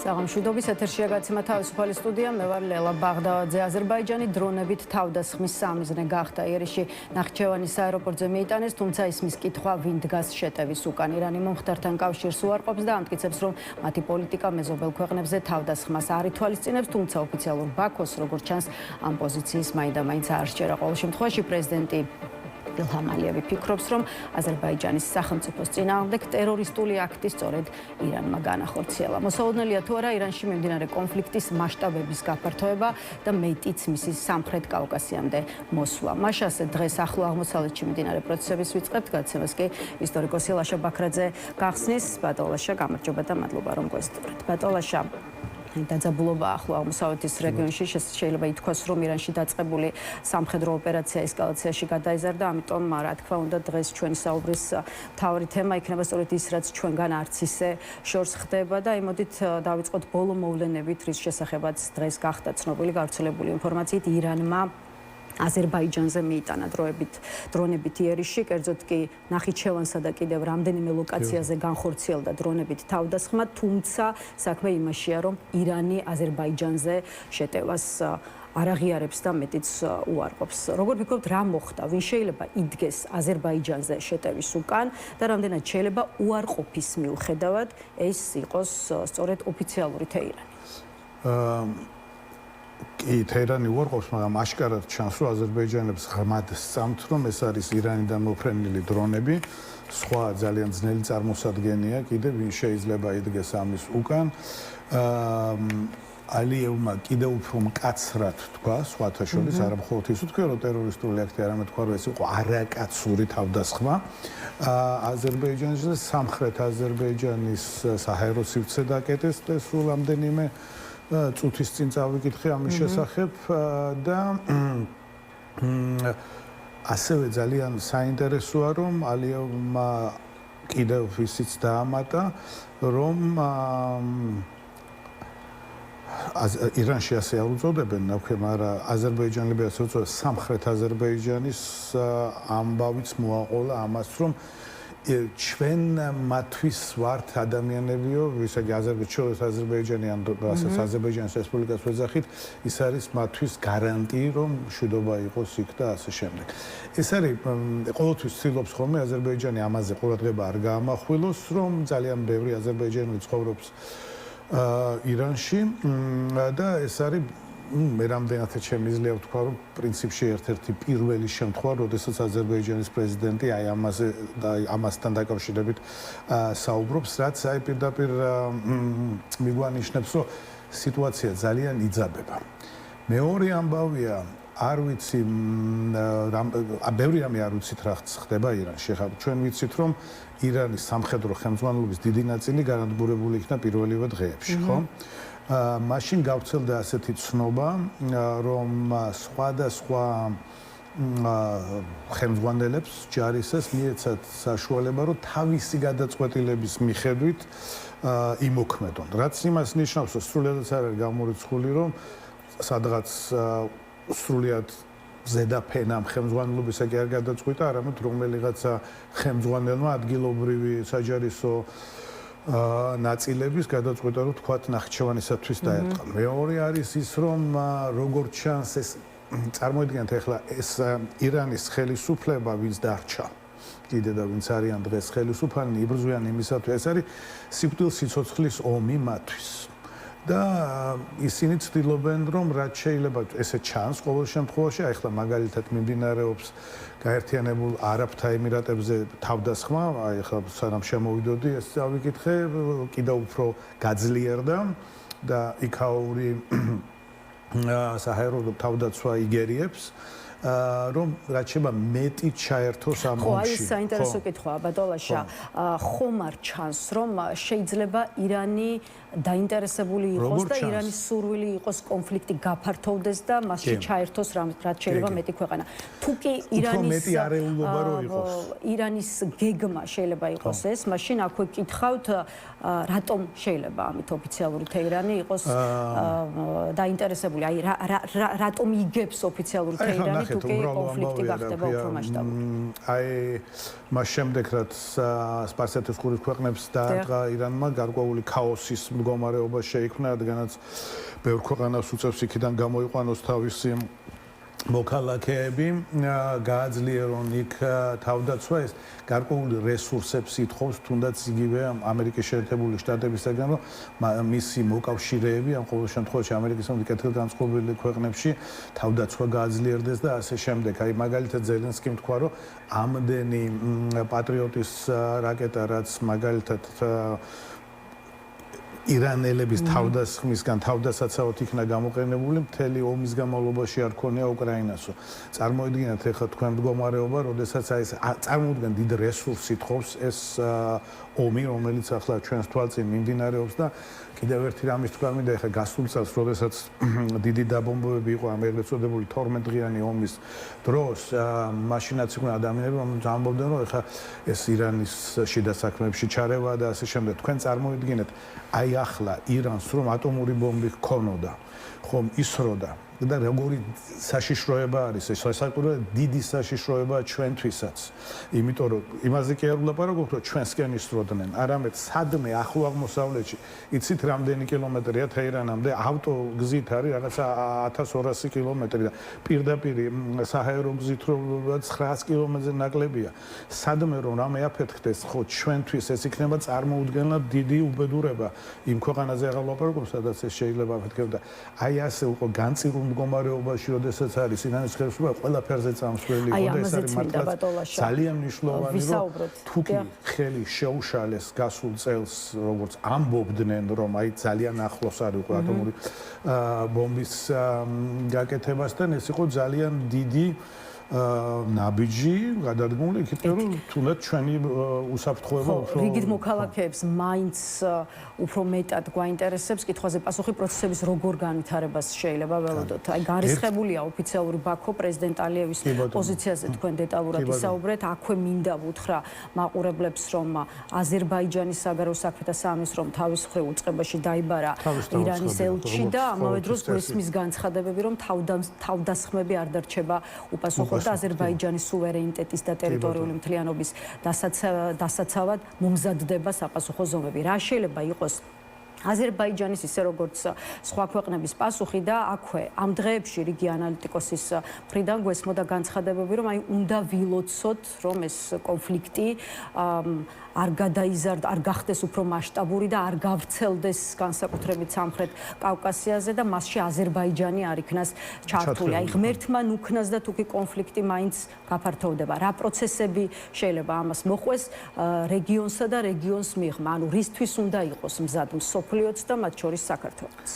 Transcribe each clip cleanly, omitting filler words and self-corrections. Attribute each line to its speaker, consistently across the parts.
Speaker 1: საღამოშვიდობის ეთერშია გაცემა თავისუფალი სტუდია. მე ვარ ლელა ბაღდავაძე. აზერბაიჯანი დრონებით თავდასხმის სამიზნე გახდა. იერიშში ნახიჩევანის აეროპორტზე მიიტანეს, თუმცა ისმის კითხვა ვინ დგას შეტევის უკან. ირანი მომხდართან კავშირს უარყოფს და ამტკიცებს, რომ მათი პოლიტიკა მეზობელ ქვეყნებზე თავდასხმას არ ითვალისწინებს, თუმცა ოფიციალურ ბაქოს, როგორც ჩანს, ამ პოზიციის მაინდა-მაინც არ სჯერა. ყოველ შემთხვევაში პრეზიდენტი ილჰამ ალიევი ფიქრობს, რომ აზერბაიჯანის სახელმწიფოს წინააღმდეგ ტერორისტული აქტი სწორედ ირანმა განახორციელა. მოსაოდნელია თუ არა ირანში მიმდინარე კონფლიქტის მასშტაბების გაფართოება და მეტიც მისი სამხრეთ კავკასიამდე მოსვლა. მაშასე დღეს ახლო აღმოსავლეთში მიმდინარე პროცესების ვიწყებთ. გაცემას კი ისტორიკოსი ლაშა ბაქრაძე გახსნის. ბატონ ლაშა, გამარჯობა და მადლობა რომ გვესწრებთ. ბატონ ლაშა, დაძაბულობა ახლო აღმოსავლეთის რეგიონში შეიძლება ითქვას, რომ ირანში დაწყებული სამხედრო ოპერაცია ესკალაციაში გადაიზარდა, ამიტომ რა თქმა უნდა დღეს ჩვენი საუბრის მთავარი თემა იქნება სწორედ ის, რაც ჩვენგან არც ისე შორს ხდება და იმოდით დავიწყოთ ბოლო მოვლენებით, რის შესახებაც დღეს გახდა ცნობილი გავრცელებული ინფორმაციით ირანმა აზერბაიჯანზე მიიტანა დრონებით იერიშში, კერძოდ კი ნახიჩევანსა და კიდევ რამდენიმე ლოკაციაზე განხორციელდა დრონებით თავდასხმა, თუმცა საქმე იმაშია, რომ ირანი აზერბაიჯანზე შეტევას არ აღიარებს და მეტიც უარყოფს. როგორ ფიქრობთ, რა მოხდა? ვინ შეიძლება იდგეს აზერბაიჯანზე შეტევის უკან და რამდენად შეიძლება უარყოფის მიუხედავად ეს იყოს სწორედ ოფიციალური თეირანი?
Speaker 2: კი, თეირანი უარყოფს, მაგრამ აშკარად ჩანს, რომ აზერბაიჯანელებს ღრმად სწამთ, რომ ეს არის ირანიდან მოფრენილი დრონები. სხვა ძალიან ძნელი წარმოსადგენია კიდევ, ვინ შეიძლება იდგეს ამის უკან. ალიევმა კიდევ უფრო მკაცრად თქვა, სხვათა შორის, არა მხოლოდ ის უთქვია, რომ ტერორისტული აქტი, არამედ თქვა, რომ ეს იყო არაკაცური თავდასხმა. აზერბაიჯანში და სამხრეთ აზერბაიჯანის საჰაერო სივრცე დაკეტეს და სულ რამდენიმე წუთის წინ წავიკითხე ამის შესახებ და ასევე ძალიან საინტერესოა, რომ ალიევმა კიდევ ისიც დაამატა, რომ ირანში ასე არ უწოდებენ, მაგრამ აზერბაიჯანელები ასე უწოდებენ, სამხრეთ აზერბაიჯანის ამბავიც მოაყოლა ამას, რომ ჩვენ მათთვის ვართ ადამიანებიო, ვისაგი აზერბაიჯანი ან რასაც აზერბაიჯანის რესპუბლიკას ვეძახით, ის არის მათთვის გარანტი, რომ მშვიდობა იყოს იქ და ასე შემდეგ. ეს არის ყოველთვის ცდილობს ხოლმე აზერბაიჯანი ამაზე ყურადღება არ გაამახვილოს, რომ ძალიან ბევრი აზერბაიჯანელი ცხოვრობს ირანში და ეს არის მე რამდენად შემიძლია ვთქვა, რომ პრინციპში ერთ-ერთი პირველი შემთხვევა, როდესაც აზერბაიჯანის პრეზიდენტი აი ამაზე და ამასთან დაკავშირებით საუბრობს, რაც აი პირდაპირ მიგვანიშნებს, რომ სიტუაცია ძალიან იძაბება. მეორე ამბავია, არ ვიცი, ბევრი რამე არ ვიცით რა ხდება ირანში. ხა ჩვენ ვიცით, რომ ირანის სამხედრო ხელმძღვანელობის დიდი ნაწილი განადგურებული იქნა პირველივე დღეებში, ხო? მაშინ გავრცელდა ასეთი ცნობა, რომ სხვადასხვა ხელმძღვანელებს ჯარისას მიეცათ საშუალება, რომ თავისი გადაწყვეტილების მიხედვით იმოქმედონ. რაც იმას ნიშნავს, რომ სრულიადაც არ არის გამორიცხული, რომ სადღაც სრულიად ზედაფენამ ხელმძღვანელობისა კი არ გადაწყვიტა, არამედ რომელიღაცა ხელმძღვანელმა ადგილობრივი საჯარისო ნაწილების გადაწყვეტა, რომ თქვათ ნახიჩევანისათვის დაერტყა. მეორე არის ის, რომ როგორც ჩანს ეს წარმოიდგინეთ ახლა ეს ირანის ხელისუფლება ვინც დარჩა კიდე და ვინც არიან დღეს ხელისუფლანი იბრძვიან იმისათვის, ეს არის სიკვდილ სიცოცხლის ომი მათთვის. და ისინი ცდილობენ, რომ რაც შეიძლება ესე ჩანს ყოველ შემთხვევაში, აი ახლა მაგალითად მიმდინარეობს გაერთიანებულ არაბთა ემირატებზე თავდასხმა, აი ახლა სანამ შემოვიდოდი, ეს წავიკითხე, კიდევ უფრო გაძლიერდა და იქაური საჰაერო თავდაცვა იგერიებს, რომ რაც შეიძლება მეტი ჩაერთოს ამ ომში.
Speaker 1: ხო, აი საინტერესო კითხვაა, ბატონ ლაშა. ხომ არ ჩანს, რომ შეიძლება ირანი დაინტერესებული იყოს და ირანის სურვილი იყოს კონფლიქტი გაფართოვდეს და მასში ჩაერთოს რაც შეიძლება მეტი ქვეყანა. თუ კი ირანის გეგმა შეიძლება იყოს ეს, მაშინ აქვე კითხავთ, რატომ შეიძლება ამით ოფიციალური თეირანი იყოს დაინტერესებული? აი რატომ იგებს ოფიციალური თეირანი თუ კი კონფლიქტი გახდება უფრო მასშტაბური.
Speaker 2: აი მას შემდეგ რაც სპარსეთის ყურის ქვეყნებს დაარტყა ირანმა გარკვეული ქაოსის მდგომარეობა შეიქმნა, რადგანაც ბევრ ქვეყანას უწევს იქიდან გამოიყვანოს თავისი მოქალაქეები, გააძლიერონ იქ თავდაცვა, ეს გარკვეული რესურსებს ითხოვს, თუნდაც იგივე ამერიკის შეერთებული შტატებისაგან, რომ მისი მოკავშირეები, ამ ყოველ შემთხვევაში ამერიკის კეთილგანწყობილი ქვეყნებში თავდაცვა გააძლიერდეს და ასე შემდეგ. აი მაგალითად ზელენსკიმ თქვა, რომ ამდენი პატრიოტის რაკეტა, რაც მაგალითად ირანელების თავდასხმისგან თავდასაცავად იქნა გამოყენებული, მთელი ომის განმავლობაში არ ქონია უკრაინასო. წარმოიდგინეთ ახლა თქვენ მდგომარეობა, როდესაც აი ეს წარმოუდგენ დიდ რესურსს ითხოვს ეს ომი, რომელიც ახლა ჩვენს თვალწინ მიმდინარეობს და კიდევ ერთი რამის თქვა მინდა, ახლა გასულ წელს, როდესაც დიდი დაბომბვები იყო ამ ეგრეთ წოდებული 12 დღიანი ომის დროს, მაშინაც იყვნენ ადამიანები, რომლებიც ამბობდნენ, რომ ახლა ეს ირანის შიდა საქმეებში ჩარევა და ასე შემდეგ. თქვენ წარმოიდგინეთ, აი ახლა ირანს რომ ატომური ბომბი ჰქონოდა, ხომ ისროდა და როგორი საშიშროება არის ეს, საკუთარ დიდი საშიშროებაა ჩვენთვისაც. იმიტომ რომ იმაზე კი არ ვლაპარაკობთ, რომ ჩვენსკენ ისროდნენ, არამედ სადმე ახლო აღმოსავლეთში, იცით რამდენი კილომეტრია თეირანამდე, ავტოგზით არის რაღაცა 1200 კილომეტრი და პირდაპირ საჰაერო გზით რომ 900 კილომეტრზე ნაკლებია. სადმე რომ რამე აფეთქდეს, ხო ჩვენთვის ეს იქნება წარმოუდგენლად დიდი უბედურება იმ ქვეყანაზე აღარ ვლაპარაკობ, სადაც ეს შეიძლება აფეთქებდა. აი ასე უკვე განწირულ მდგომარეობაში, როდესაც არის ირანის ხელისუფლება, ყველაფერზე წამსვლელი იყო და ეს არის მართლაც ძალიან მნიშვნელოვანი, რომ თუ კი ხელი შეუშალეს გასულ წელს, როგორც ამბობდნენ, რომ აი ძალიან ახლოს არის უკვე ატომური ბომბის გაკეთებასთან, ეს იყო ძალიან დიდი ნაბიჯი გადადგმული იქით, რომ თუნდაც ჩვენი უსაფრთხოება უფრო
Speaker 1: რიგით მოქალაქეებს მაინც უფრო მეტად გვაინტერესებს კითხვაზე პასუხი პროცესების როგორ განვითარებას შეიძლება ველოდოთ. აი გარისხებულია ოფიციალური ბაქო პრეზიდენტ ალიევის პოზიციაზე თქვენ დეტალურად ისაუბრეთ. აქვე მინდა ვუთხრა მაყურებლებს, რომ აზერბაიჯანის საგარეო საქმეთა სამინისტრომ თავის მხრივ უწყებაში დაიბარა ირანის ელჩი და ამავე დროს გვესმის განცხადებები, რომ თავდასხმები არ დარჩება უპასუხო და აზერბაიჯანის სუვერენიტეტის და ტერიტორიული მთლიანობის დასაცავად მომზადდება საპასუხო ზომები. რა შეიძლება იყოს აზერბაიჯანის ისე როგორც სხვა ქვეყნების პასუხი და აქვე ამ დღეებში რიგი ანალიტიკოსის მხრიდან გვესმოდა განცხადებები, რომ აი უნდა ვილოცოთ, რომ ეს კონფლიქტი არ გადაიზარდ, არ გახდეს უფრო მასშტაბური და არ გავრცელდეს განსაკუთრებით სამხრეთ კავკასიაზე და მასში აზერბაიჯანი არ იქნას ჩართული. აი ღმერთმა ნუქნას და თუკი კონფლიქტი მაინც გაფართოვდება. რა პროცესები შეიძლება ამას მოყვეს რეგიონსა და რეგიონს მიღმა? ანუ რისთვის უნდა იყოს მზად მსოფლიოც და მათ შორის საქართველოც?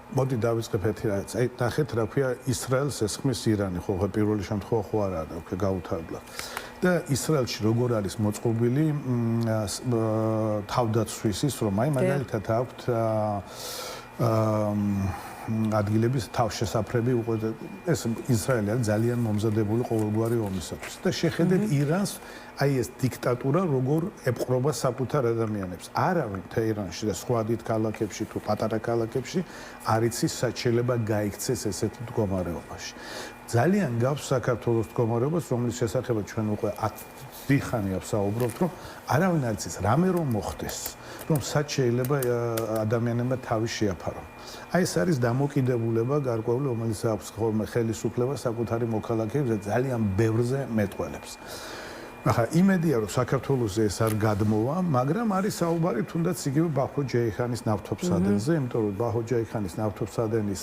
Speaker 2: მოდი დავიწყებ ერთი რაღაც. აი ნახეთ რა ქვია ისრაელს ესხმის ირანი, ხო პირველი შემთხვევა ხო არა და უკვე გაუთავებლად. და ისრაელში როგორ არის მოწყობილი თავდაცვის ის, რომ აი მაგალითად აქვთ ადგილების თავშესაფრები უკვე ეს ისრაელი არის ძალიან მომზადებული ყოველგვარი ომისათვის და შეხედეთ ირანს აი ეს დიქტატურა როგორ ეპყრობა საკუთარ ადამიანებს. არავინ თეირანში და სხვა დიდ ქალაქებში თუ პატარა ქალაქებში არ იცის სად შეიძლება გაიქცეს ესეთ მდგომარეობაში. ძალიან გავს საქართველოს მდგომარეობას, რომლის შესახებ ჩვენ უკვე დიხანია ვსაუბრობთ, რომ არავინ არ იცის რამე რომ მოხდეს, რომ სად შეიძლება ადამიანებმა თავი შეაფარონ. აი ეს არის დამოკიდებულება გარკვეული, რომელიც აქვს ხელისუფლება საკუთარი მოქალაქეებს და ძალიან ბევრზე მეტყველებს. ახლა იმედია რომ საქართველოს ეს არ გადმოვა, მაგრამ არის საუბარი თუნდაც იგივე ბაჰო ჯეიხანის ნავთობსადენზე, იმიტომ რომ ბაჰო ჯეიხანის ნავთობსადენის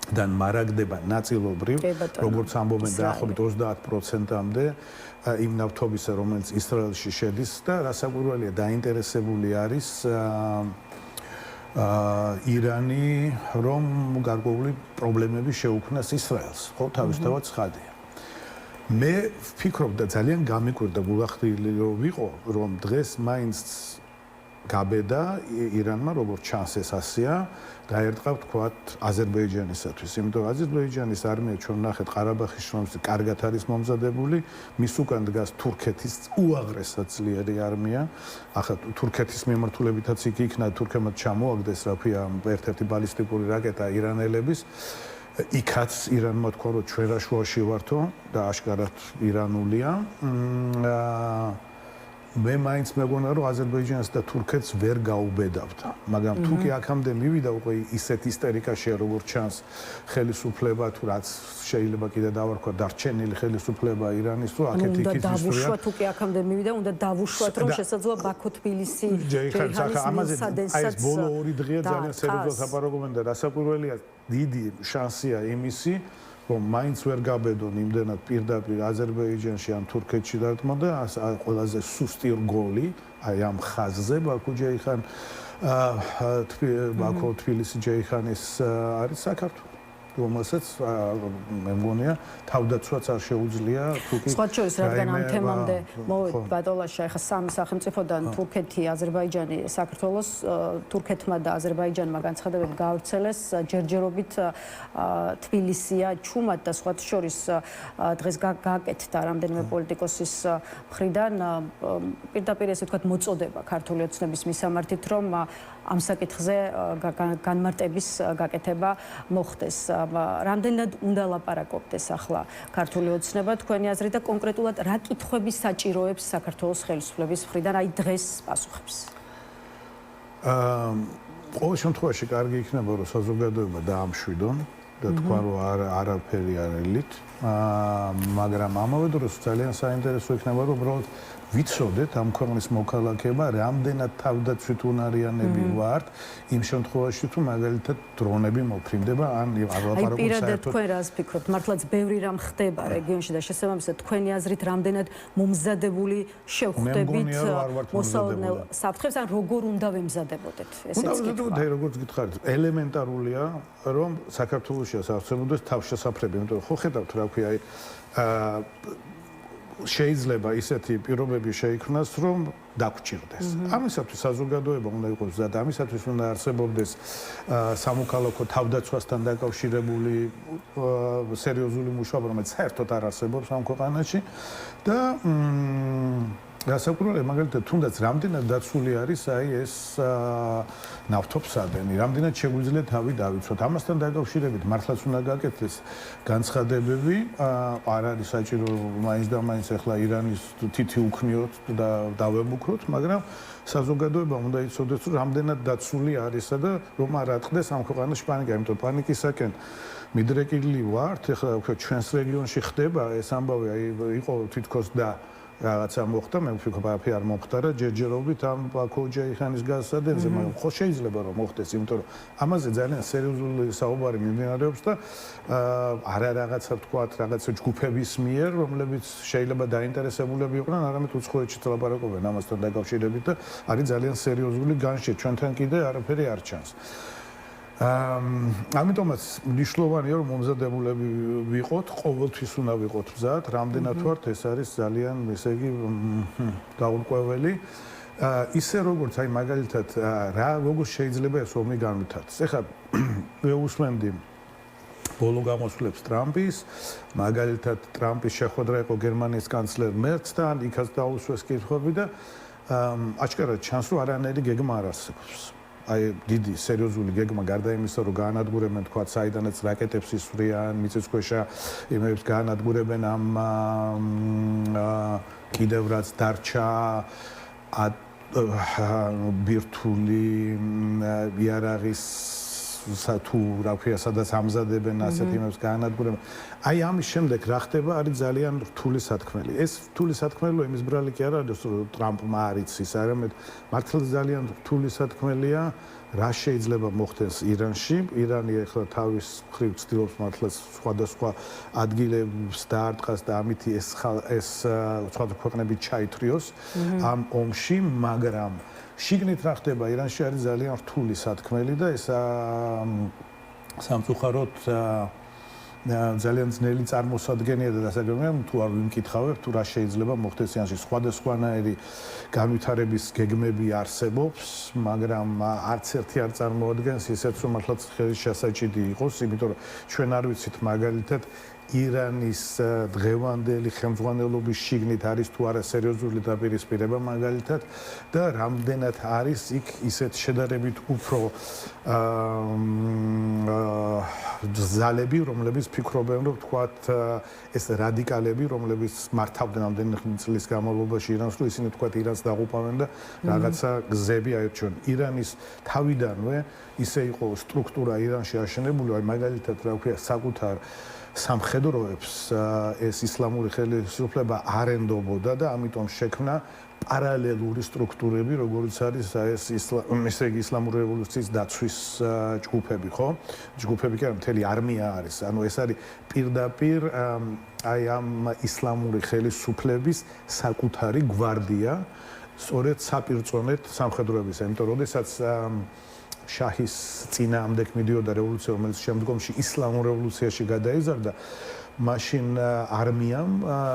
Speaker 2: დან მარაგდება ნაწილობრივ, როგორც ამბობენ დაახლოებით 30%-მდე იმ ნავთობისა, რომელიც ისრაელში შედის და რასაკვირველია დაინტერესებული არის ირანი, რომ გარკვეული პრობლემები შეუქმნას ისრაელს, ხო, თავისთავად ცხადია. მე ვფიქრობ და ძალიან გამიკვირდა გულახდილი რომ ვიყო, რომ დღეს მაინც გაბედა ირანმა, როგორც ჩანს ეს ასია, დაერტყა თქვათ აზერბაიჯანისათვის. იმიტომ რომ აზერბაიჯანის არმია ჩვენ ნახეთ ყარაბაღის შრომზე კარგად არის მომზადებული, მის უკან დგას თურქეთის უაღრესად ძლიერი არმია. ახლა თურქეთის მიმართულებითაც იქ იქნა თურქებმა ჩამოაგდეს, რა ქვია, ერთ-ერთი ბალისტიკური რაკეტა ირანელების. იქაც ირანმა თქვა რომ ჩვენ რა შუაში ვართო და აშკარად ირანულია მე მაინც მეგონა რომ აზერბაიჯანს და თურქეთს ვერ გაუბედავდა მაგრამ თუკი აქამდე მივიდა უკვე ისეთ ისტერიკაში როგორც ჩანს ხელისუფლება თუ რაც შეიძლება კიდე დავარქვა დარჩენილი ხელისუფლება ირანის თუ აქეთ იქით ისტორია
Speaker 1: დავუშვა თუკი აქამდე მივიდა უნდა დავუშვათ რომ შესაძლოა ბაქო თბილისი
Speaker 2: ჯეიჰანის აი ეს ბოლო 2 დღეა ძალიან სერიოზულად საპარაგობენ და რასაკვირველია დიდი შანსია იმისი რომ მაინც ვერ გაბედონ იმდენად პირდაპირ აზერბაიჯანში ან თურქეთში დარტყმა და ყველაზე სუსტი გოლი აი ამ ხაზზე ბაქო ჯეიჰან ბაქო თბილისი ჯეიჰანის არის საქართველო რომელსაც მე მგონია თავდაცვაც არ შეუძლია თუკი
Speaker 1: სხვა შორის რადგან ამ თემამდე მოვედი ბატონლაშა ეხა სამი სახელმწიფოდან თურქეთი აზერბაიჯანი საქართველოს თურქეთმა და აზერბაიჯანმა განცხადებები გაავრცელეს ჯერჯერობით თბილისია ჩუმად და სხვა შორის დღეს გააკეთდა რამდენიმე პოლიტიკოსის მხრიდან პირდაპირ ესე ვთქვათ მოწოდება ქართული ოცნების მისამართით რომ ამ საკითხზე განმარტების გაკეთება მოხდეს რამდენად უნდა ლაპარაკობდეს ახლა ქართული ოცნება თქვენი აზრით და კონკრეტულად რა კითხვები საჭიროებს საქართველოს ხელისუფლების მხრიდან აი დღეს პასუხებს
Speaker 2: ყოველ შემთხვევაში კარგი იქნება რომ საზოგადოება დაამშვიდონ და თქვა რომ არაფერი არ ელით მაგრამ ამავე დროს ძალიან საინტერესო იქნება რომ უბრალოდ ვიცოდეთ ამ ქვეყნის მოქალაქეება რამდენად თავდაცვით უნარიანები ვართ იმ შემთხვევაში თუ მაგალითად დრონები მოფრინდება ან
Speaker 1: ალაპარაკობთ საერთოდ თქვენ რას ფიქრობთ მართლაც ბევრი რამ ხდება რეგიონში და შესაბამისად თქვენი აზრით რამდენად მომზადებული შევხვდებით მოსალოდნელ საფრთხებს ან როგორ უნდა ვემზადებოდეთ ესეც
Speaker 2: კითხვა როგორც გითხარით ელემენტარულია რომ საქართველოსია სავსებოდეს თავშესაფრები იმიტომ რომ ხო ხედავთ რა ქვია შეიძლება ისეთი პირობები შეიქმნას, რომ დაგჭირდეს. ამისათვის საზოგადოება უნდა იყოს და ამისათვის უნდა არსებობდეს სამოქალაქო თავდაცვასთან დაკავშირებული სერიოზული მუშაობა, რომელიც საერთოდ არ არსებობს ამ ქვეყანაში და გასაკუთრებით მაგალითად თუნდაც რამდენად დაცული არის აი ეს ნავთობსადენი, რამდენად შეგვიძლია თავი დავიცვათ. ამასთან დაკავშირებით მართლაც უნდა გაკეთდეს განცხადებები, არ არის საჭირო მაინც და მაინც ახლა ირანის თითი უქნიოთ და დავებუქროთ, მაგრამ საზოგადოება უნდა იცოდეს, რომ რამდენად დაცული არისა და რომ არ ატყდეს ამ ქვეყანაში პანიკა, იმიტომ რომ პანიკისაკენ მიდრეკილი ვართ, ახლა უკვე ჩვენს რეგიონში ხდება ეს ამბავი, აი იყო თითქოს და რაღაცა მოხდა, მე ვფიქრობ არაფერი არ მომხდარა, ჯერჯერობით ამ ბაქო ჯეიჰანის გასადენზე, მაგრამ ხო შეიძლება რომ მოხდეს, იმიტომ რომ ამაზე ძალიან სერიოზული საუბარი მიმდინარეობს და არა რაღაცა ვთქვათ, რაღაცა ჯგუფების მიერ, რომლებიც შეიძლება დაინტერესებულები იყვნენ, არამედ უცხოეთში ლაპარაკობენ ამასთან დაკავშირებით და არის ძალიან სერიოზული განშე, ჩვენთან კიდე არაფერი არ ჩანს. ამიტომაც მნიშვნელოვანია რომ მომზადებულები ვიყოთ, ყოველთვის უნდა ვიყოთ მზად, რამდენად ვართ, ეს არის ძალიან, ესე იგი, დაურკვეველი. ისე როგორც აი მაგალითად როგორ შეიძლება ეს ომი განვითარდეს. ეხლა მე უსმენდი ბოლო გამოსვლებს ტრამპის, მაგალითად ტრამპის შეხვედრა იყო გერმანიის კანცლერ მერცთან, იქაც დაუსვეს კითხვები და აჩქარად ჩანს რომ არანაირი გეგმა არ არსებობს. აი დიდი სერიოზული გეგმა გარდა იმისა რომ გაანადგურებენ თქვა საიდანაც რაკეტებს ისვრიან მიწისქვეშა იმებს გაანადგურებენ ამ კიდევ რაც დარჩა ბირთული იარაღის თუ რა ქვია სადაც ამზადებენ ასეთ იმებს გაანადგურებენ აი ამის შემდეგ რა ხდება არის ძალიან რთული სათქმელი ეს რთული სათქმელია იმის ბრალი კი არ არის რომ ტრამპმა არ იცის არამედ მართლა ძალიან რთული სათქმელია რა შეიძლება მოხდეს ირანში ირანი ახლა თავის მხრივ ცდილობს მართლა სხვადასხვა ადგილებს დაარტყას და ამითი ეს სხვადასხვა ქვეყნები ჩაითრიოს ამ ომში მაგრამ შიგნით რა ხდება ირანში არის ძალიან რთული სათქმელი და ეს სამწუხაროდ ძალიან ძნელი წარმოსადგენია და დასაგებია თუ არ ვიმკითხავებ თუ რა შეიძლება მოხდეს ირანში სხვადასხვანაირი განვითარების გეგმები არსებობს მაგრამ არც ერთი არ წარმოადგენს ისეთ რომ მართლაც ხელის შესაჭიდი იყოს იმიტომ რომ ჩვენ არ ვიცით მაგალითად ირანის დღევანდელი ხელმძღვანელობის შიგნით არის თუ არა სერიოზული დაპირისპირება მაგალითად და რამდენად არის იქ ისეთ შედარებით უფრო ძალები, რომლებიც ფიქრობენ, რომ თქვათ ეს რადიკალები, რომლებიც მართავდნენ ამდენი წლის განმავლობაში ირანს, რომ ისინი თქვათ ირანს დაღუპავენ და რაღაცა გზები აერჩიონ. ირანის თავიდანვე ისე იყო სტრუქტურა ირანში აშენებული, აი მაგალითად რა ვქვია, საკუთარ სამხედროებს ეს ისლამური ხელისუფლება არ ენდობოდა და ამიტომ შექმნა პარალელური სტრუქტურები, როგორც არის ეს ისლამური რევოლუციის დაცვის ჯგუფები, ხო? ჯგუფები კი არა, მთელი არმია არის. ანუ ეს არის პირდაპირ აი ამ ისლამური ხელისუფლების საკუთარი გვარდია, სწორედ საპირწონედ სამხედროებისა, იმიტომ რომ როდესაც შაჰის წინააღმდეგ მიდიოდა რევოლუცია, რომელიც შემდგომში ისლამურ რევოლუციაში გადაიზარდა, მაშინ არმიამ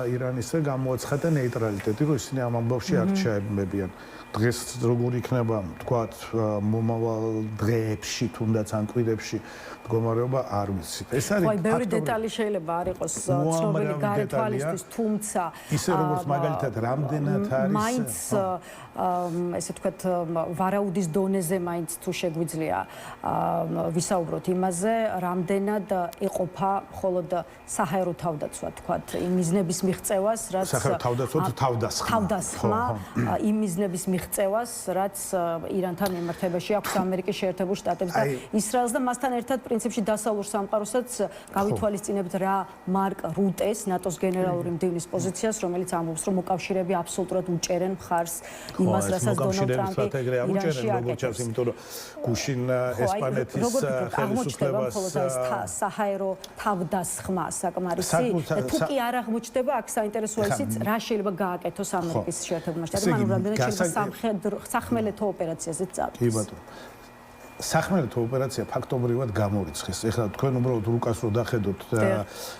Speaker 2: ირანისა გამოაცხადა ნეიტრალიტეტი, რომ ისინი ამ ამბავში არ ჩაებმებიან. დღეს როგორ იქნება, თქვათ, მომავალ დღეებში, თუნდაც ან კვირებში მდგომარეობა არ ვიცით. ეს არის
Speaker 1: ხო, ბევრი დეტალი შეიძლება არ იყოს ცნობილი გარეთვალისთვის, თუმცა
Speaker 2: ისე როგორც მაგალითად რამდენად არის
Speaker 1: მაინც ესე ვთქვათ, ვარაუდის დონეზე მაინც თუ შეგვიძლია ვისაუბროთ იმაზე, რამდენად ეყოფა მხოლოდ საჰაერო თავდაცვა, თქვათ, იმ მიზნების მიღწევას, რაც
Speaker 2: საჰაერო თავდაცვა თუ
Speaker 1: თავდასხმა, იმ მიზნების მიღწევას, რაც ირანთან მიმართებაში აქვს ამერიკის შეერთებულ შტატებს და ისრაელს და მასთან ერთად პრინციპში დასავლურ სამყაროსაც გავითვალისწინებთ რა მარკ რუტეს, ნატოს გენერალური მდივნის პოზიციას, რომელიც ამბობს, რომ მოკავშირეები აბსოლუტურად უჭერენ მხარს იმას, რასაც დონალდ ტრამპი ირანში აკეთებს.
Speaker 2: იმიტომ რომ გუშინ ესპანეთის ხელისუფლებას
Speaker 1: საჰაერო თავდასხმა საკმარისი თუ კი არ აღმოჩნდება, აქ საინტერესოა ისიც, რა შეიძლება გააკეთოს ამერიკის შეერთებულმა შტატებმა, ანუ რამდენად შეიძლება სახმელეთო ოპერაციაზეც წავიდეს.
Speaker 2: კი ბატონო. სახმელეთო ოპერაცია ფაქტობრივად გამორიცხეს. ეხლა თქვენ უბრალოდ რუკას რო დახედოთ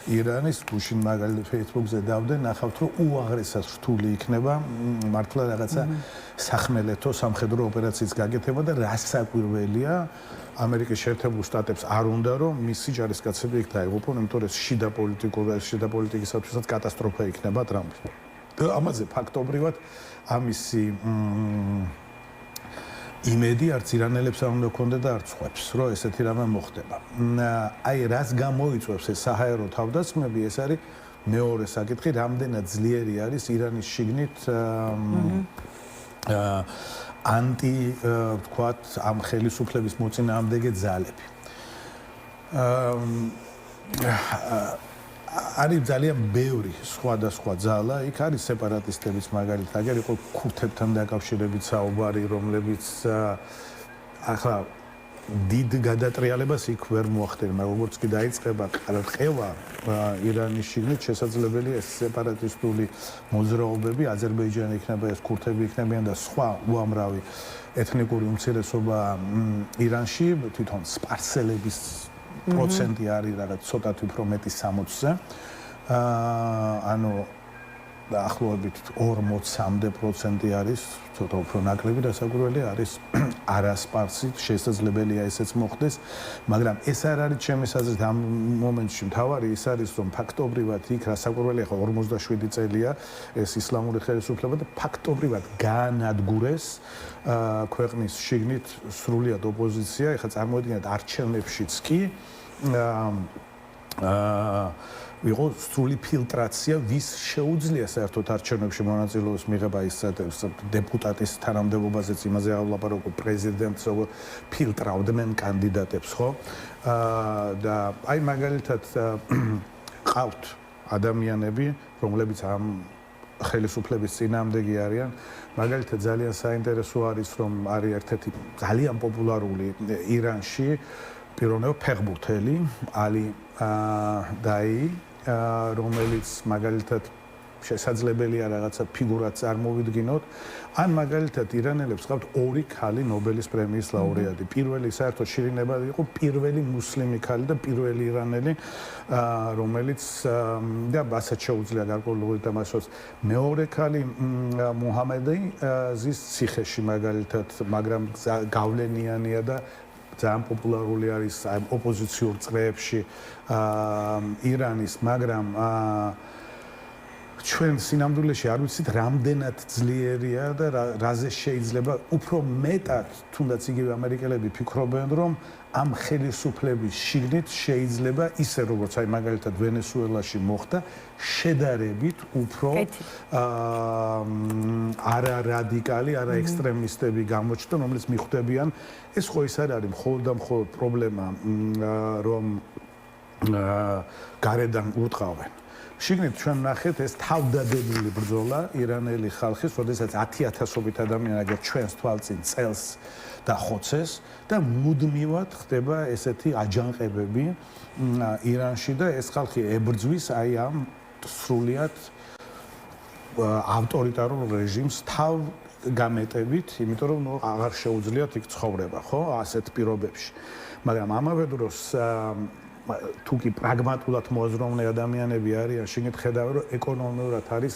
Speaker 2: ირანის, გუშინ მაგალითად Facebook-ზე დავდე, ნახავთ რომ უაღრესად რთული იქნება მართლა რაღაცა სახმელეთო სამხედრო ოპერაციის გაკეთება და რასაკვირველია ამერიკის შეერთებულ შტატებს არ უნდა რომ მისი ჯარისკაცები იქ დაიღუპონ, იმიტომ რომ შიდა პოლიტიკისათვისაც კატასტროფა იქნება ტრამპის. და ამაზე ფაქტობრივად ამისი იმედი არც ირანელებს არ უნდა ქონდეს და არც ხვებს, რომ ესეთი რამე მოხდება. აი რას გამოიწვევს ეს საჰაერო თავდასხმები, ეს არის მეორე საკითხი, რამდენად ძლიერი არის ირანის შიგნით ვთქვათ, ამ ხელისუფლების მოწინააღმდეგე ძალები. არის ძალიან ბევრი სხვადასხვა ძალა, იქ არის სეპარატისტებიც მაგალითად, აგერ იყო ქურთებთან დაკავშირებით საუბარი, რომლებიც ახლა დიდ გადატრიალებას იქ ვერ მოახდენენ, როგორც კი დაიწყება ყრყევა ირანის შიგნით, შესაძლებელია ეს სეპარატისტული მოძრაობები, აზერბაიჯანი იქნება, ეს ქურთები იქნებიან და სხვა უამრავი ეთნიკური უმცირესობა ირანში, თვითონ სპარსელების პროცენტი არის რაღაც ცოტათი უფრო მეტი 60-ზე. ანუ დაახლოებით 40-მდე% არის, ცოტა უფრო ნაკლები დასაკვირველი არის არასპარსი, შესაძლებელია ესეც მოხდეს, მაგრამ ეს არ არის ჩემი აზრით ამ მომენტში მთავარი ის არის, რომ ფაქტობრივად იქ რასაკვირველია, ხო 47 წელია ეს ისლამური ხელისუფლება და ფაქტობრივად გაანადგურეს ქვეყნის შიგნით სრულიად ოპოზიცია, ეხლა წარმოიდგინეთ არჩევნებშიც კი იყო სრული ფილტრაცია, ვის შეუძლია საერთოდ არჩევნებში მონაწილეობის მიღება ის დეპუტატის თანამდებობაზეც იმაზე აღვლაპარაკო პრეზიდენტს როგორ ფილტრავდნენ კანდიდატებს, ხო? და აი მაგალითად ყავთ ადამიანები, რომლებიც ამ ხელისუფლების წინააღმდეგი არიან. მაგალითად ძალიან საინტერესო არის, რომ არის ერთ-ერთი ძალიან პოპულარული ირანში პიროვნება ფეხბურთელი ალი დაი, რომელიც მაგალითად შესაძლებელია რაღაცა ფიგურად წარმოვიდგინოთ, ან მაგალითად ირანელებს ყავთ ორი ქალი ნობელის პრემიის ლაურეატი. პირველი საერთოდ შირინება იყო პირველი მუსლიმი ქალი და პირველი ირანელი, რომელიც და ასაც შეუძლია გარკვეული თამაშოს. მეორე ქალი მუჰამედი ზის ციხეში მაგალითად, მაგრამ გავლენიანია და ძალიან პოპულარული არის აი ოპოზიციურ წრეებში ირანის, მაგრამ ჩვენ სინამდვილეში არ ვიცით რამდენად ძლიერია და რაზე შეიძლება უფრო მეტად თუნდაც იგივე ამერიკელები ფიქრობენ რომ ამ ხელისუფლების შიგნით შეიძლება ისე როგორც აი მაგალითად ვენესუელაში მოხდა შედარებით უფრო არა რადიკალი, არა ექსტრემისტები გამოჩნდნენ, რომლებიც მიხვდებიან ეს ხო ის არ არის მხოლოდ და მხოლოდ პრობლემა რომ გარედან უტყავენ. შიგნით ჩვენ ნახეთ ეს თავდადებული ბრძოლა ირანელი ხალხის, როდესაც 10,000-ობით ადამიანი აგერ ჩვენს თვალწინ წელს და ხოცეს და მუდმივად ხდება ესეთი აჯანყებები ირანში და ეს ხალხი ებრძვის აი ამ სრულიად ავტორიტარულ რეჟიმს თავ გამეტებით, იმიტომ რომ აღარ შეუძლიათ იქ ცხოვრება, ხო, ასეთ პირობებში. მაგრამ ამავე დროს თუ კი პრაგმატულად მოაზროვნე ადამიანები არიან, შეგეთ ხედავენ რომ ეკონომიურად არის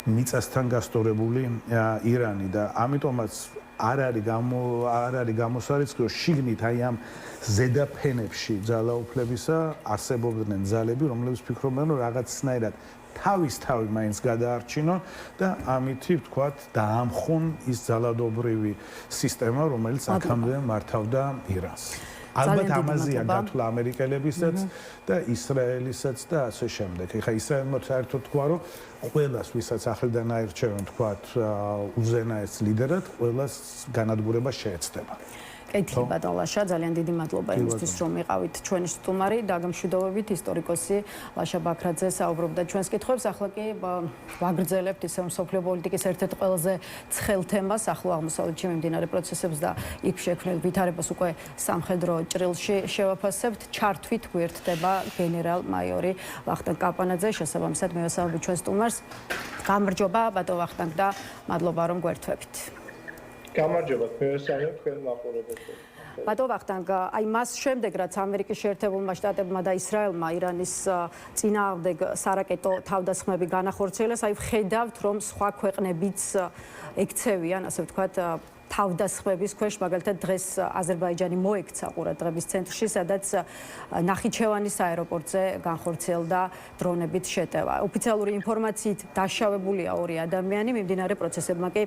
Speaker 2: მიწასთან გასწორებული ირანი და ამიტომაც არ არის გამოსარიცხი რომ შიგნით აი ამ ზედაფენებში ძალაუფლებისა არსებობდნენ ძალები, რომლებიც ფიქრობენ რომ რაღაცნაირად თავი მაინც გადაარჩინონ და ამითი ვთქვათ დაამხონ ის ძალადობრივი სისტემა, რომელიც აქამდე მართავდა ირანს. ალბათ ამაზეა გათვლა ამერიკელებისაც და ისრაელისაც და ასე შემდეგ. ეხლა ისრაელმა საერთოდ თქვა რომ ყველას ვისაც ახლიდან აირჩევენ თქვათ უზენაეს ლიდერად, ყველას განადგურება შეეცდება.
Speaker 1: კეთილი ბატონ ლაშა, ძალიან დიდი მადლობა იმისთვის რომ იყავით ჩვენი სტუმარი, დაგემშვიდობებით ისტორიკოსი ლაშა ბაქრაძე საუბრობდა ჩვენს კითხვებს. ახლა კი ვაგრძელებთ ისე მსოფლიო პოლიტიკის ერთ-ერთ ყველაზე ცხელ თემას, ახლო აღმოსავლეთში მიმდინარე პროცესებს და იქ შექმნილ ვითარებას უკვე სამხედრო ჭრილში შევაფასებთ. ჩართვით გვერდდება გენერალ-მაიორი ვახტანგ კაპანაძე, შესაბამისად მივესალმებით ჩვენ სტუმარს. გამარჯობა ბატონ ვახტანგ და მადლობა რომ გვერდთვებით.
Speaker 3: გამარჯობა, მივესალმებით თქვენ მაყურებელს.
Speaker 1: ბატონ ვახტანგ, აი მას შემდეგ რაც ამერიკის შეერთებულმა შტატებმა და ისრაელმა ირანის წინააღმდეგ სარაკეტო თავდასხმები განახორციელეს, აი ვხედავთ რომ სხვა ქვეყნებიც ექცევიან, ასე ვთქვათ, თავდასხმების ქვეშ, მაგალითად დღეს აზერბაიჯანი მოექცა ყურადღების ცენტრში, სადაც ნახიჩევანის აეროპორტზე განხორციელდა დრონებით შეტევა. ოფიციალური ინფორმაციით დაშავებულია 2 ადამიანი, მიმდინარე პროცესებმა კი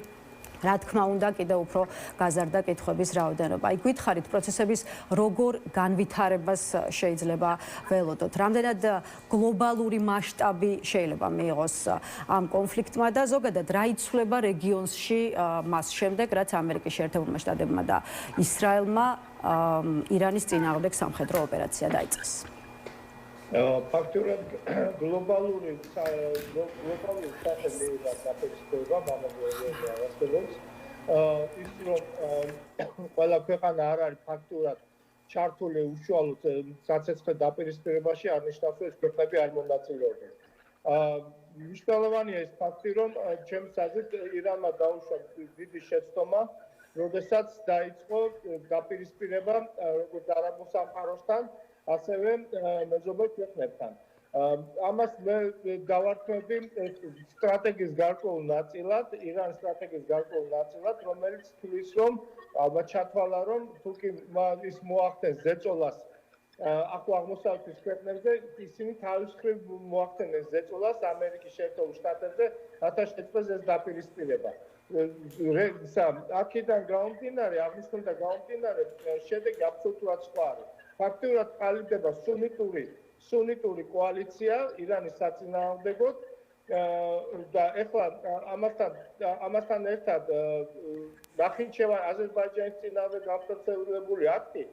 Speaker 1: რა თქმა უნდა კიდევ უფრო გაზარდა კითხვების რაოდენობა. აი გითხარით პროცესების როგორ განვითარებას შეიძლება ველოდოთ. რამდენად გლობალური მასშტაბი შეიძლება მიიღოს ამ კონფლიქტმა და ზოგადად რა იცვლება რეგიონში მას შემდეგ, რაც ამერიკის შეერთებულმა შტატებმა და ისრაელმა ირანის წინააღმდეგ სამხედრო ოპერაცია დაიწყეს.
Speaker 3: ფაქტურად გლობალური სახელი დაპირისპირება მამოგვიებებს ის რომ ყველა ქვეყანა არ არის ფაქტურად ჩართული უშუალოდ საცეცხლე დაპირისპირებაში არ ნიშნავს რომ ეს ქვეყნები არ მონაწილეობენ. მნიშვნელოვანია ეს ფაქტი რომ ჩემს აზრით ირანმა დაუშვა დიდი შეცდომა როდესაც დაიწყო დაპირისპირება როგორც არაბულ სამყაროსთან ასევე მეზობელ ქვეყნებთან. ამას მე დავართმევდი სტრატეგიის გარკვეულ ნაწილად, ირანის სტრატეგიის გარკვეულ ნაწილად, რომელიც თვლის რომ ალბათ ჩათვალა რომ თუ კი ის მოახდენს ზეწოლას ახლო აღმოსავლეთის ქვეყნებზე, ისინი თავის მხრივ მოახდენეს ზეწოლას ამერიკის შეერთებულ შტატებზე, რათა შეწყდეს ეს დაპირისპირება. აქედან გამომდინარე, აღნიშნულიდან გამომდინარე, შედეგი აბსოლუტურად სხვა არის. ფაქტურად ყალიბდება სუნიტური კოალიცია ირანის საწინააღმდეგოდ და ეხლა ამასთან ერთად ნახიჩევანი აზერბაიჯანის წინააღმდეგ გაფორმებული აქტი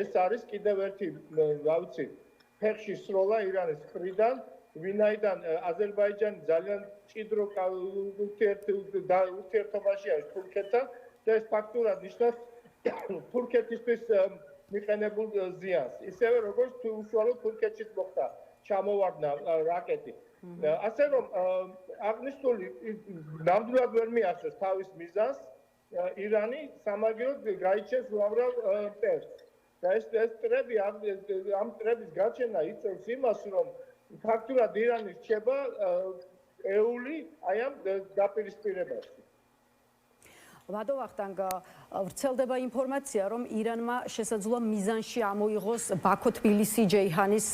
Speaker 3: ეს არის კიდევ ერთი რა ვიცი ფეხში სროლა ირანის მხრიდან ვინაიდან აზერბაიჯანი ძალიან ჭიდრო ურთიერთობაში არის თურქეთთან და ეს ფაქტურად ნიშნავს თურქეთისთვის მიყენებულ ზიანს. ისევე როგორც თუ უშუალოდ თურქეთშიც მოხდა ჩამოვარდნა რაკეტი. ასე რომ აღნიშნული ნამდვილად ვერ მიახსოვს თავის მიზანს ირანი სამაგიეროდ გაიჩენს უამრავ მტერს. და ეს მტრები ამ მტრების გაჩენა იწევს იმას, რომ ფაქტურად ირანი რჩება ეული აი ამ დაპირისპირებაში.
Speaker 1: ვადო ვახტანგ, ვრცელდება ინფორმაცია, რომ ირანმა შესაძლოა მიზანში ამოიღოს ბაქო-თბილისი ჯეიჰანის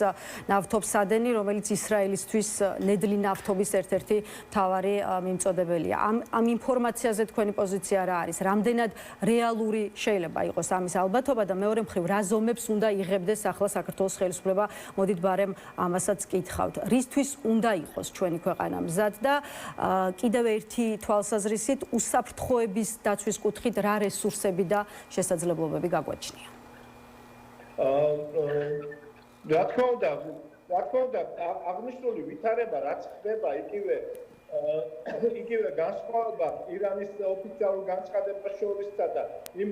Speaker 1: ნავთობსადენი, რომელიც ისრაელისთვის ნედლი ნავთობის ერთ-ერთი მთავარი მიმწოდებელია. ამ ინფორმაციაზე თქვენი პოზიცია რა არის? რამდენად რეალური შეიძლება იყოს ამის ალბათობა და მეორე მხრივ რა ზომებს უნდა იღებდეს ახლა საქართველოს ხელისუფლება? მოდით ბარემ ამასაც კითხავთ. რისთვის უნდა იყოს ჩვენი ქვეყანა მზად და კიდევ ერთი თვალსაზრისით უსაფრთხოების დაცვის კუთხით რა რესურსები და შესაძლებლობები გაგვაჩნია?
Speaker 3: რა თქმა უნდა, აღნიშნული ვითარება რაც ხდება იგივე განსხვავება ირანის ოფიციალურ განცხადებას შორისსა და იმ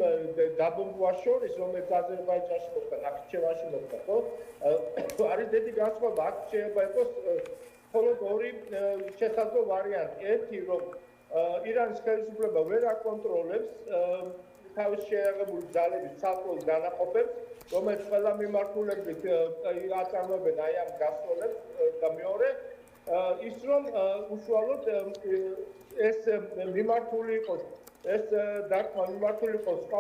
Speaker 3: დაბომბვას შორის, რომელიც აზერბაიჯანში მოხდა, ნახიჩევანში მოხდა, ხო? არის დიდი განსხვავება. აქ შეიძლება იყოს მხოლოდ ორი შესაძლო ვარიანტი. ერთი, რომ ირანის ხელისუფლება ვერ აკონტროლებს თავის შეიარაღებული ძალების ცალკეულ განაყოფებს, რომელიც ყველა მიმართულებით აწარმოებენ აი ამ გასროლებს და მეორე ის რომ უშუალოდ ეს მიმართული იყოს ეს დარტყმა მიმართული იყოს სხვა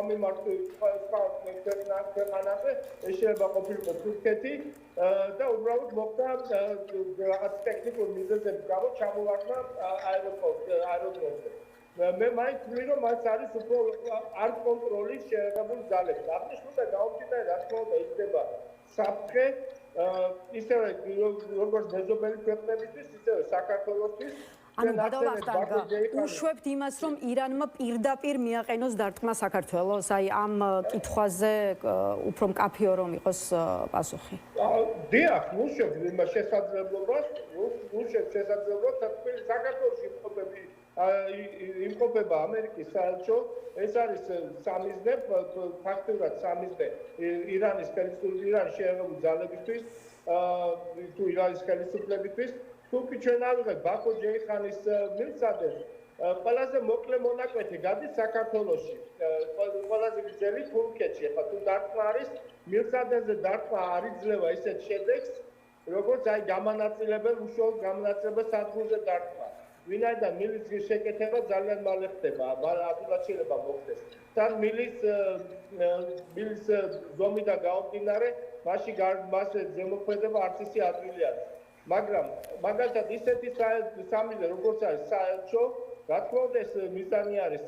Speaker 3: ქვეყანაზე, ეს შეიძლება ყოფილიყო თურქეთი და უბრალოდ მოხდა რაღაც ტექნიკურ მიზეზების გამო ჩამოვარდა აეროდრომზე. მე მაინც ვთვლი, რომ მას არის უფრო არ კონტროლის შეიარაღებული ძალები. აღნიშნული გაუჩინარი რა თქმა უნდა იქნება საფრთხე ისევე როგორც მეზობელი ქვეყნებისთვის, ისევე საქართველოსთვის.
Speaker 1: ანუ უშვებთ იმას, რომ ირანმა პირდაპირ მიაყენოს დარტყმა საქართველოს, აი ამ კითხვაზე უფრო მკაფიო რომ იყოს პასუხი.
Speaker 3: დიახ, უშვებთ იმას შესაძლებლობას, საქართველოში იმყოფება ამერიკის საელჩო, ეს არის სამიზნე, ფაქტურად სამიზნე ირანის შეიარაღებული ძალებისთვის, თუ ირანის ხელისუფლებისთვის. თუკი ჩვენ ავიღეთ ბაქო-ჯეიჰანის მილსადენს, ყველაზე მოკლე მონაკვეთი გადის საქართველოში. ყველაზე გრძელი თურქეთში. ახლა თუ დარტყმა არის, მილსადენზე დარტყმა არ იძლევა ისეთ შედეგს, როგორც აი გამანაწილებელ უშუალოდ გამანაწილებელ სადგურზე დარტყმა. ვინაიდან მილის შეკეთება ძალიან მალე ხდება, ადვილად შეიძლება მოხდეს. თან მილის ზომი და გაუდინარე, მასე ზემოქმედება არც ისე ადვილი არის. მაგრამ მაგალითად ისეთი სამიზნე როგორც არის საელჩო, რა თქმა უნდა ეს მიზანი არის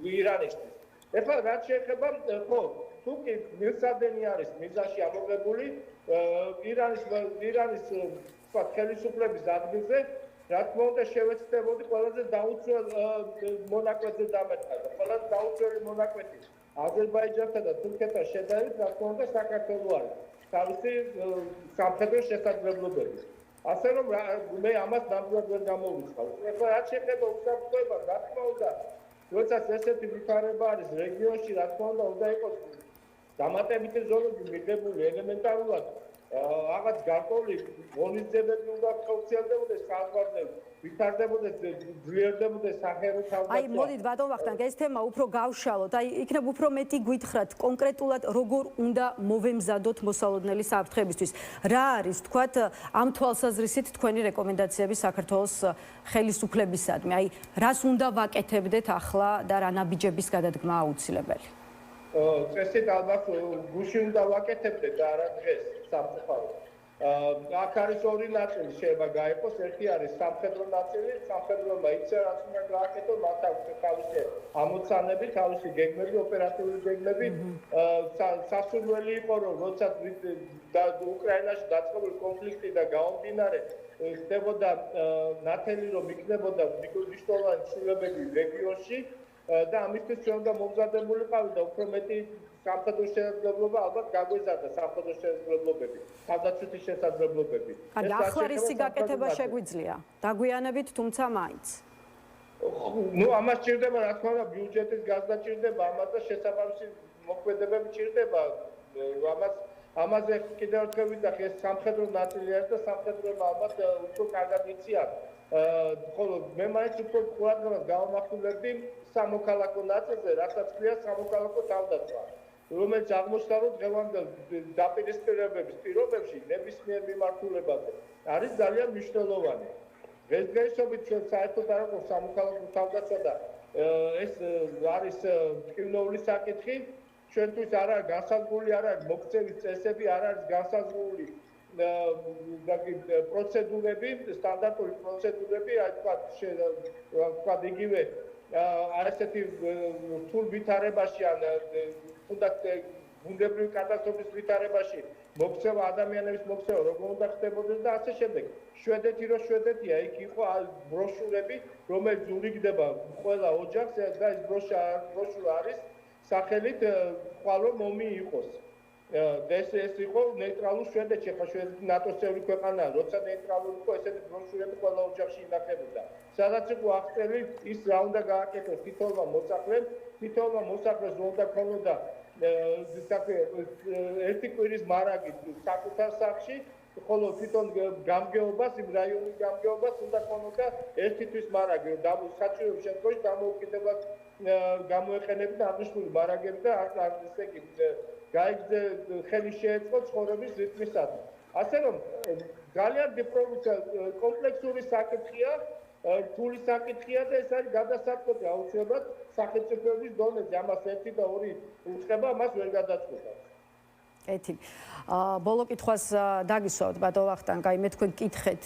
Speaker 3: ირანისთვის. ეხლა რაც შეეხება ხო, თუკი მილსადენი არის მიზანში ამოღებული ირანის ხელისუფლების ადგილზე, რა თქმა უნდა შევეცდებოდი ყველაზე დაუცველ მონაკვეთზე დამეტყვა. ყველაზე დაუცველი მონაკვეთი აზერბაიჯანსა და თურქეთთან შედარებით, რა თქმა უნდა საქართველო არის. თავისი სამხედრო შესაძლებლობებით. ასე რომ მე ამას ნამდვილად ვერ გამოვიწყავ. ეხლა რაც შეეხება უსაფრთხოებას, რა თქმა უნდა, როდესაც ესეთი ვითარება არის რეგიონში, რა თქმა უნდა იყოს დამატებითი ზონები მიღებული ელემენტარულად რაღაც გარკვეული ღონისძიებები უნდა ხორციელდებოდეს საზღვარზე, ვითარდებოდეს, ძლიერდებოდეს სახელმწიფო თავდაცვა.
Speaker 1: აი, მოდით ბატონ ვახტანგ, ეს თემა უფრო გავშალოთ. აი, იქნებ უფრო მეტი გითხრათ, კონკრეტულად როგორ უნდა მოვემზადოთ მოსალოდნელი საფრთხეებისთვის. რა არის, თქვათ, ამ თვალსაზრისით თქვენი რეკომენდაციები საქართველოს ხელისუფლებისადმი? აი, რას უნდა ვაკეთებდეთ ახლა და რა ნაბიჯების გადადგმა აუცილებელი?
Speaker 3: წესით ალბათ გუში უნდა ვაკეთებდეთ და არა დღეს სამწუხაროდ. აქ არის ორი ნაწილი შეიძლება გაიყოს, ერთი არის სამხედრო ნაწილი, სამხედროება იცი რაც უნდა გააკეთოს, მათ აქვს თავისი ამოცანები, თავისი გეგმები, ოპერატიული გეგმები. სასურველი იყო რომ როდესაც უკრაინაში დაწყებული კონფლიქტი და გაუმდინარე ხდებოდა ნათელი რომ იქნებოდა მნიშვნელოვანი ცვლილებები რეგიონში და ამისთვის ჩვენ უნდა მომზადებულიყავით და უფრო მეტი სამხედრო შესაძლებლობა ალბათ გაგვეზარდა სამხედრო შესაძლებლობები, თავდაცვითი შესაძლებლობები.
Speaker 1: ან ახლა რისი გაკეთება შეგვიძლია? დაგვიანებით, თუმცა მაინც.
Speaker 3: ნუ ამას ჭირდება, რა თქმა უნდა, ბიუჯეტის გაზრდა ჭირდება, ამას და შესაბამისი მოქმედებები ჭირდება. ამაზე კიდევ ერთხელ ვიტყვი, ეს სამხედრო ნაწილი არის და სამხედროება ალბათ უფრო კარგად იციან. ხოლო მე მაინც უფრო ყურადღებას გავამახვილებდი სამოქალაქო ნაწილზე, რასაც ქვია სამოქალაქო თავდაცვა, რომელიც აღმოჩნდა, რომ დღევანდელ დაპირისპირებების პირობებში ნებისმიერ მიმართულებაზე არის ძალიან მნიშვნელოვანი. დღესდღეობით ჩვენ საერთოდ არ აქვს სამოქალაქო თავდაცვა და ეს არის ტკივნეული საკითხი. ჩვენთვის არ არის განსაზღვრული, არ არის მოქცევის წესები, არ არის განსაზღვრული პროცედურები, სტანდარტული პროცედურები, თქვა იგივე ასეთი რთულ ვითარებაში ან თუნდაც გუნდებრივი კატასტროფის ვითარებაში მოქცევა ადამიანების მოქცევა როგორ უნდა ხდებოდეს და ასე შემდეგ. შვედეთია, იქ იყო ბროშურები, რომელიც ურიგდება ყველა ოჯახს და ეს ბროშურა არის სახელით ყვალო მომი იყოს. ეს იყო ნეიტრალურ შვედეთში, ხა შვედეთი ნატოს წევრი ქვეყანაა, როცა ნეიტრალური იყო, ესეთი ბროშურები ყველა ოჯახში ინახებოდა. სადაც იყო აღწერილი ის რა უნდა გააკეთოს თითოეულმა მოსახლეს რო უნდა ქონოდა ერთი კვირის მარაგი საკუთარ სახლში, ხოლო თვითონ გამგეობას, იმ რაიონის გამგეობას უნდა ქონოდა ერთი თვის მარაგი, რომ საჭირო შემთხვევაში დამოუკიდებლად გამოეყენებინა აღნიშნული მარაგები და ესე იგი გაიგრძე ხელი შეეწყო ცხოვრების რიტმისადმი. ასე რომ ძალიან კომპლექსური საკითხია, რთული საკითხია და ეს არის გადასაწყვეტი აუცილებლად სახელმწიფოების დონეზე. ამას 1 და 2 უწყება, ამას ვერ გადაწყვეტავს.
Speaker 1: კეთილი. ბოლო კითხვას დაგისვავთ ბატონ ვახტანგ, მე თქვენ გკითხეთ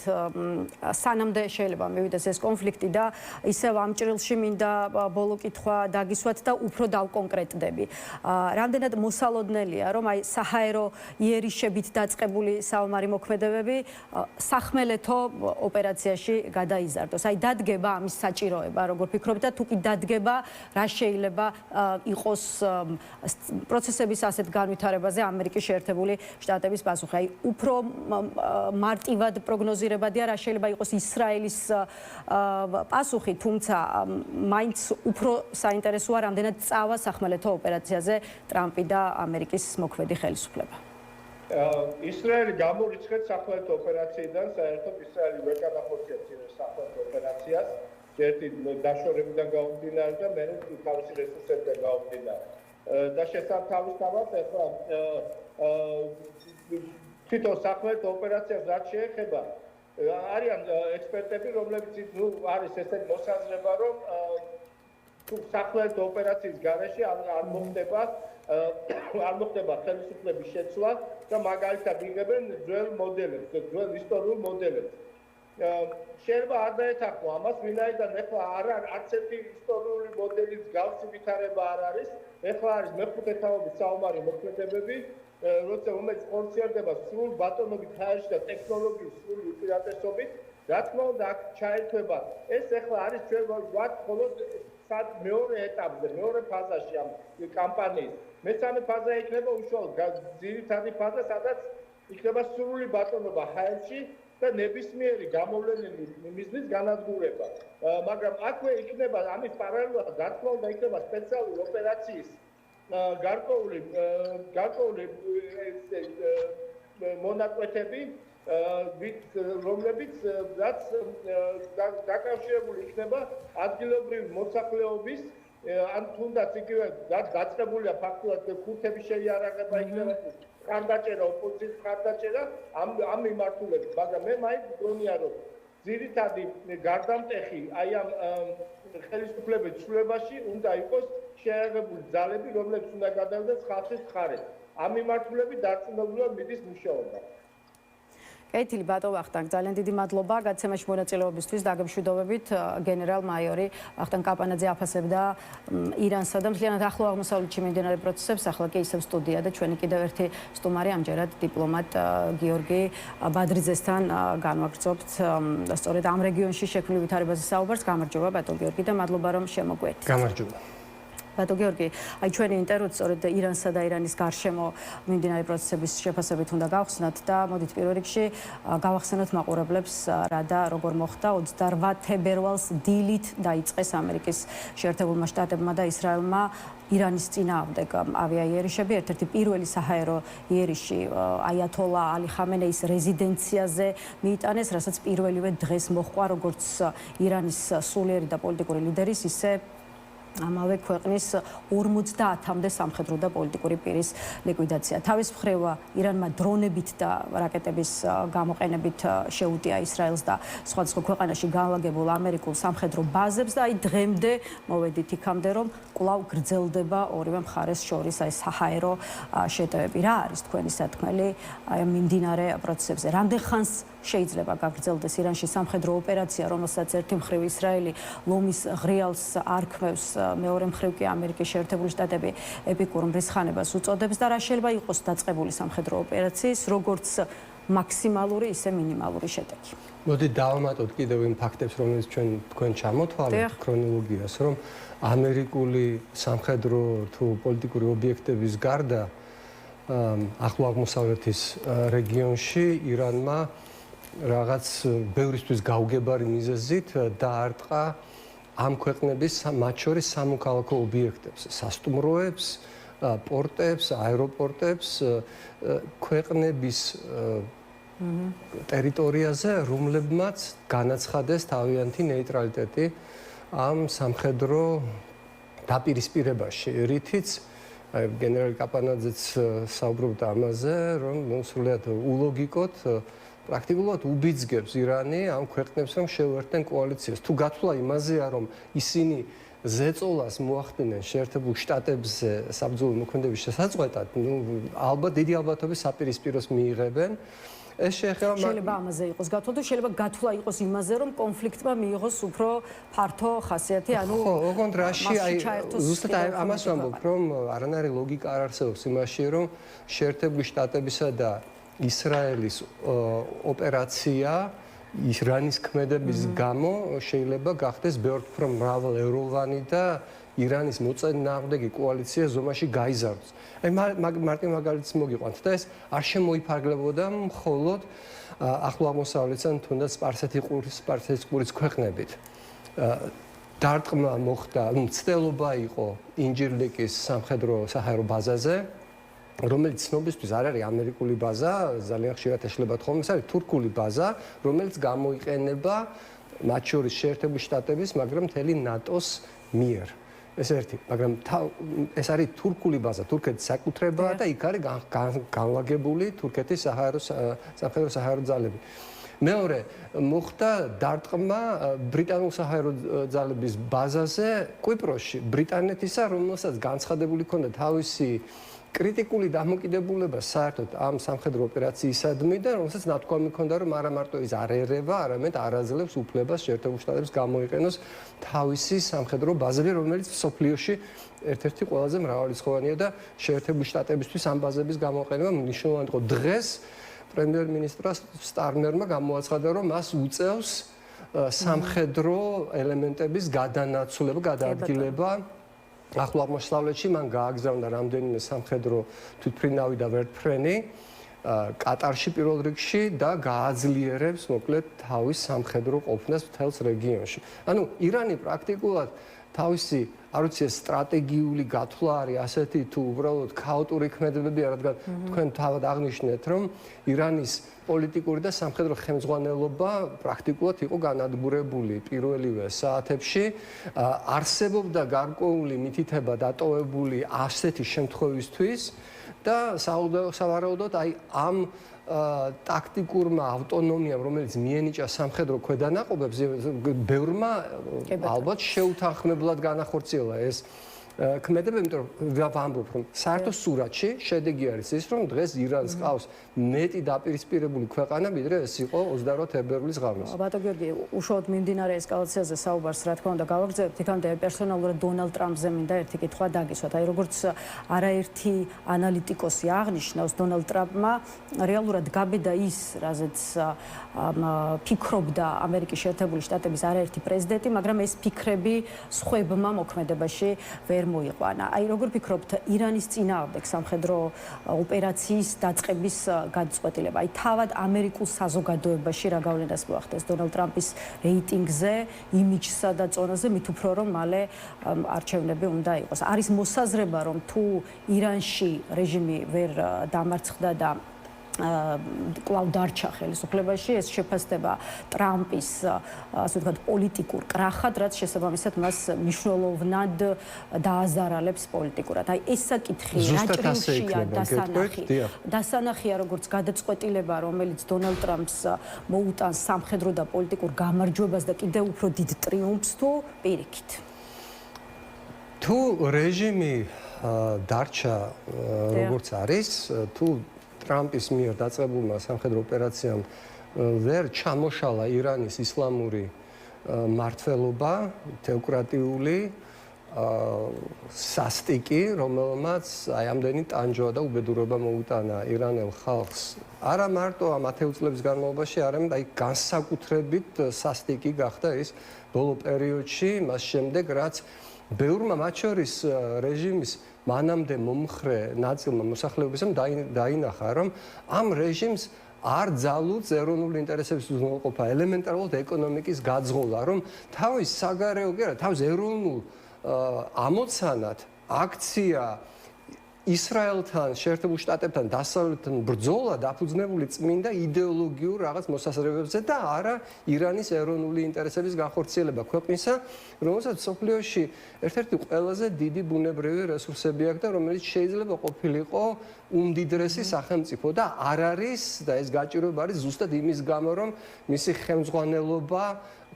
Speaker 1: სანამდე შეიძლება მივიდეს ეს კონფლიქტი და ისევ ამ ჭრილში მინდა ბოლო კითხვა დაგისვათ და უფრო დავკონკრეტდები. რამდენად მოსალოდნელია, რომ აი საჰაერო იერიშებით დაწყებული საომარი მოქმედებები სახმელეთო ოპერაციაში გადაიზარდოს. აი დადგება ამის საჭიროება, როგორ ფიქრობთ და თუ კი დადგება, რა შეიძლება იყოს პროცესების ასეთ განვითარებაზე ამერიკის შეერთებული შტატების პასუხი. აი უფრო მარტივად პროგნოზირებადია რა შეიძლება იყოს ისრაელის პასუხი, თუმცა მაინც უფრო საინტერესოა რამდენად წავა სახმელეთო ოპერაციაზე ტრამპი და ამერიკის მოქმედი ხელისუფლება.
Speaker 3: ისრაელი გამორიცხეთ სახმელეთო ოპერაციიდან, საერთოდ ისრაელი ვერ განახორციელებს სახმელეთო ოპერაციას, ერთი დაშორებიდან გამომდინარე და მეორე თავისი რესურსებიდან გამომდინარე. და შესაძლებლად ახლა თვითონ სახმელეთო ოპერაციას რაც შეეხება არიან ექსპერტები, რომლებიც არის ესეთი მოსაზრება, რომ თუ სახმელეთო ოპერაციის გარეშე არ მოხდება ხელისუფლების შეცვლა და მაგალითად იღებენ ძველ მოდელებს, ძველ ისტორიულ მოდელებს. შეიძლება არ დაეთანხმო ამას, ვინაიდან ახლა არც ერთი ისტორიული მოდელის გავსი ვითარება არ არის. ახლა არის მეხუთე თაობის საომარი მოქმედებები, რომელიც ხორციელდება სრულ ბატონობით ჰაერში და ტექნოლოგიის სრული უპირატესობით. რა თქმა უნდა, აქ ჩაერთვება ეს ახლა არის ჩვენ ვართ მხოლოდ მეორე ეტაპზე, მეორე ფაზაში ამ კამპანიის. მესამე ფაზა იქნება უშუალოდ ძირითადი ფაზა, სადაც იქნება სრული ბატონობა ჰაერში და ნებისმიერი გამოვლენილი მიზნის განადგურება. მაგრამ აქვე იქნება ამის პარალელურად, რა თქმა უნდა, იქნება სპეციალური ოპერაციის გარკვეული მონაკვეთები, რომლებიც დაკავშირებული იქნება ადგილობრივი მოსახლეობის ან თუნდაც იგივე დაწყებულია ფაქტურად ქურთების შეიარაღება იქნება ხარდაჭერა, ოპოზიციის ხარდაჭერა ამ მიმართულებით, მაგრამ მე მაინც მგონია, რომ ძირითადი გარდამტეხი აი ამ ხელისუფლების ცვლილებაში უნდა იყოს შეიარაღებული ძალები, რომლებიც უნდა გადავიდეს ხალხის მხარეს. ამ მიმართულებით დარწმუნებულად მიდის მუშაობა.
Speaker 1: კეთილი ბატონ ვახტანგ, ძალიან დიდი მადლობა გაცემაში მონაწილეობისთვის. დაგემშვიდობებით გენერალ-მაიორი ვახტანგ კაპანაძე აფასებდა ირანსა და მთლიანად ახლო აღმოსავლეთში მიმდინარე პროცესებს. ახლა კი ისევ სტუდია და ჩვენი კიდევ ერთი სტუმარი ამჯერად დიპლომატ გიორგი ბადრიძესთან განვაგრძობთ სწორედ ამ რეგიონში შექმნილ ვითარებაზე საუბარს. გამარჯობა ბატონ გიორგი და მადლობა რომ შემოგვეცით.
Speaker 4: გამარჯობა.
Speaker 1: ბატონ გიორგი, აი ჩვენი ინტერვიუ სწორედ ირანსა და ირანის გარშემო მიმდინარე პროცესების შეფასებით უნდა გავხსნათ და მოდით პირველ რიგში გავახსენოთ მაყურებლებს რა და როგორ მოხდა 28 თებერვალს დილით დაიწყეს ამერიკის შეერთებულმა შტატებმა და ისრაელმა ირანის წინააღმდეგ ავიაიერიშები. ერთ-ერთი პირველი საჰაერო იერიში აიათოლა ალი ხამენეის რეზიდენციაზე მიიტანეს, რასაც პირველივე დღეს მოჰყვა როგორც ირანის სულიერი და პოლიტიკური ლიდერის, ისე ამავე ქვეყნის 50-მდე სამხედრო და პოლიტიკური პირის ლიკვიდაცია. თავის მხრივ ირანმა დრონებით და რაკეტების გამოყენებით შეუტია ისრაელს და სხვადასხვა ქვეყანაში განლაგებულ ამერიკულ სამხედრო ბაზებს და აი დღემდე მოვედით იქამდე რომ კვლავ გრძელდება ორივე მხარეს შორის აი საჰაერო შეტევები. რა არის თქვენი სათქმელი აი მიმდინარე პროცესებზე? რამდენ ხანს შეიძლება გაგრძელდეს ირანში სამხედრო ოპერაცია, რომელსაც ერთი მხრივ ისრაელი ლომის ღრიალს არქმევს, მეორე მხრივ კი ამერიკის შეერთებული შტატები ეპიკურ მრისხანებას უწოდებს და რა შეიძლება იყოს დაწყებული სამხედრო ოპერაციის, როგორც მაქსიმალური, ისე მინიმალური შედეგი.
Speaker 4: მოდი დავამატოთ კიდევ იმ ფაქტებს, რომელიც თქვენ ჩამოთვალეთ ქრონოლოგიას, რომ ამერიკული სამხედრო თუ პოლიტიკური ობიექტების გარდა ახლო აღმოსავლეთის რეგიონში ირანმა რაღაც ბევრისთვის გაუგებარი მიზეზით დაარტყა ამ ქვეყნების მათ შორის სამოქალაქო ობიექტებს, სასტუმროებს, პორტებს, აეროპორტებს, ქვეყნების ტერიტორიაზე, რომლებმაც განაცხადეს თავიანთი ნეიტრალიტეტი ამ სამხედრო დაპირისპირებაში, რითიც გენერალი კაპანაძეც საუბრობდა ამაზე, რომ სრულიად ულოგიკოდ პრაქტიკულად უბიძგებს ირანი ამ ქვეყნებს, რომ შეუერთდნენ კოალიციას. თუ გათვლა იმაზეა, რომ ისინი ზეწოლას მოახდინენ შეერთებულ შტატებზე საბრძოლო მოქმედების შესაწყვეტად, ალბათ დიდი ალბათობით საპირისპიროს მიიღებენ. ეს
Speaker 1: შეიძლება ამაზე იყოს გათვლა თუ შეიძლება გათვლა იყოს იმაზე, რომ კონფლიქტმა მიიღოს უფრო ფართო ხასიათი, ანუ
Speaker 4: ოღონდ რაში აი ზუსტად ამას ვამბობ, რომ არანაირი ლოგიკა არ არსებობს იმაში, რომ შეერთებული შტატებისა და ისრაელის ოპერაცია ირანის ქმედების გამო შეიძლება გახდეს ბევრ უფრო მრავალეროვანი და ირანის მოწინააღმდეგე კოალიცია ზომაში გაიზარდოს. აი მარტო მაგალითს მოგიყვანთ და ეს არ შემოიფარგლებოდა მხოლოდ ახლო აღმოსავლეთსა და თუნდაც სპარსეთის ყურის ქვეყნებით. დარტყმა მოხდა, მცდელობა იყო ინჯირლიკის სამხედრო საჰაერო ბაზაზე, რომელიც ცნობისთვის არ არის ამერიკული ბაზა, ძალიან ხშირად ეშლებათ ხოლმე, ეს არის თურქული ბაზა, რომელიც გამოიყენება მათ შორის შეერთებული შტატების, მაგრამ მთელი ნატოს მიერ. ეს ერთი, მაგრამ ეს არის თურქული ბაზა, თურქეთის საკუთრებაა და იქ არის განლაგებული თურქეთის სამხედრო საჰაერო ძალები. მეორე, მოხდა დარტყმა ბრიტანულ საჰაერო ძალების ბაზაზე კვიპროსში, ბრიტანეთისა, რომელსაც განცხადებული ჰქონდა თავისი კრიტიკული დამოკიდებულება საერთოდ ამ სამხედრო ოპერაციისადმი და რომელსაც ნათქვამი ჰქონდა, რომ არა მარტო ის არ ერევა, არამედ არაძლევს უფლებას შეერთებულ შტატებს გამოიყენოს თავისი სამხედრო ბაზები, რომელიც მსოფლიოში ერთ-ერთი ყველაზე მრავალრიცხოვანია და შეერთებული შტატებისთვის ამ ბაზების გამოყენება მნიშვნელოვანი იყო. დღეს პრემიერ-მინისტრმა სტარმერმა გამოაცხადა, რომ მას უწევს სამხედრო ელემენტების გადანაცვლება, გადაადგილება ახლო აღმოსავლეთში. მან გააგზავნა რამდენიმე სამხედრო თვითმფრინავი და ვერტმფრენი კატარში პირველ რიგში და გააძლიერებს მოკლედ თავის სამხედრო ყოფნას მთელს რეგიონში. ანუ ირანი პრაქტიკულად თავისი არ ვიცი სტრატეგიული გათვლა არის ასეთი თუ უბრალოდ ქაოტური ქმედებებია, რადგან თქვენ თავად აღნიშნეთ, რომ ირანის პოლიტიკური და სამხედრო ხელმძღვანელობა პრაქტიკულად იყო განადგურებული პირველივე საათებში. არსებობდა გარკვეული მითითება დატოვებული ასეთი შემთხვევისთვის და სავარაუდოდ აი ამ ტაქტიკურმა ავტონომიამ, რომელიც მიენიჭა სამხედრო ქვედანაყოფებს, ბევრმა ალბათ შეუთანხმებლად განახორციელა ეს ქმედებები, იმიტომ რომ ვამბობ, რომ საერთო სურათში შედეგი არის ის, რომ დღეს ირანს ყავს მეტი დაპირისპირებული ქვეყანა, ვიდრე ეს იყო 28 თებერვლის ღამეს.
Speaker 1: ბატონო გიორგი, უშუალოდ მიმდინარე ესკალაციაზე საუბარს რა თქმა უნდა გავაგრძელებთ, იქამდე პერსონალურად დონალდ ტრამპზე მინდა ერთი კითხვა დაგისვათ. აი როგორც არაერთი ანალიტიკოსი აღნიშნავს, დონალდ ტრამპმა რეალურად გაბედა ის, რაზეც ფიქრობდა ამერიკის შეერთებული შტატების არაერთი პრეზიდენტი, მაგრამ ეს ფიქრები სხვებმა მოქმედებაში ვერ მოიყვანა. აი როგორ ფიქრობთ, ირანის წინააღმდეგ სამხედრო ოპერაციის დაწყების გადაწყვეტილება, აი თავად ამერიკულ საზოგადოებაში რა გავლენას მოახდენს დონალდ ტრამპის რეიტინგზე, იმიჯსა და წონაზე, მით უფრო რომ მალე არჩევნები უნდა იყოს. არის მოსაზრება, რომ თუ ირანში რეჟიმი ვერ დამარცხდა და კვლავ დარჩა ხელისუფლებაში, ეს შეფასდება ტრამპის, ასე ვთქვათ, პოლიტიკურ კრახად, რაც შესაბამისად მას მნიშვნელოვნად დააზარალებს პოლიტიკურად. აი ეს საკითხი რა ჭრილშია დასანახია, როგორც გადაწყვეტილება, რომელიც დონალდ ტრამპს მოუტანს სამხედრო და პოლიტიკურ გამარჯვებას და კიდევ უფრო დიდ ტრიუმფს თუ პირიქით.
Speaker 4: თუ რეჟიმი დარჩა როგორც არის, თუ ტრამპის მიერ დაწყებულმა სამხედრო ოპერაციამ ვერ ჩამოშალა ირანის ისლამური მმართველობა, თეოკრატიული სასტიკი, რომელმაც აი ამდენი ტანჯვა და უბედურება მოუტანა ირანელ ხალხს. არა მარტო ამ 10 წლების განმავლობაში, არამედ აი განსაკუთრებით სასტიკი გახდა ის ბოლო პერიოდში, მას შემდეგ, რაც ბევრმა მათ შორის რეჟიმის მანამდე მომხრე ნაწილმა მოსახლეობისამ დაინახა, რომ ამ რეჟიმს არ ძალუძ ეროვნული ინტერესების უზრუნველყოფა, ელემენტარულად ეკონომიკის გაძღოლა, რომ თავის საგარეო კი არა, თავის ეროვნულ ამოცანად აქცია ისრაელთან, შეერთებულ შტატებთან დასავლეთთან ბრძოლა დაფუძნებული წმინდა იდეოლოგიურ რაღაც მოსაზრებებზე და არა ირანის ეროვნული ინტერესების განხორციელება ქვეყნისა, რომელსაც მსოფლიოში ერთ-ერთი ყველაზე დიდი ბუნებრივი რესურსები აქვს და რომელიც შეიძლება ყოფილიყო უმდიდრესი სახელმწიფო და არ არის და ეს გაჭირვება არის ზუსტად იმის გამო, რომ მისი ხელმძღვანელობა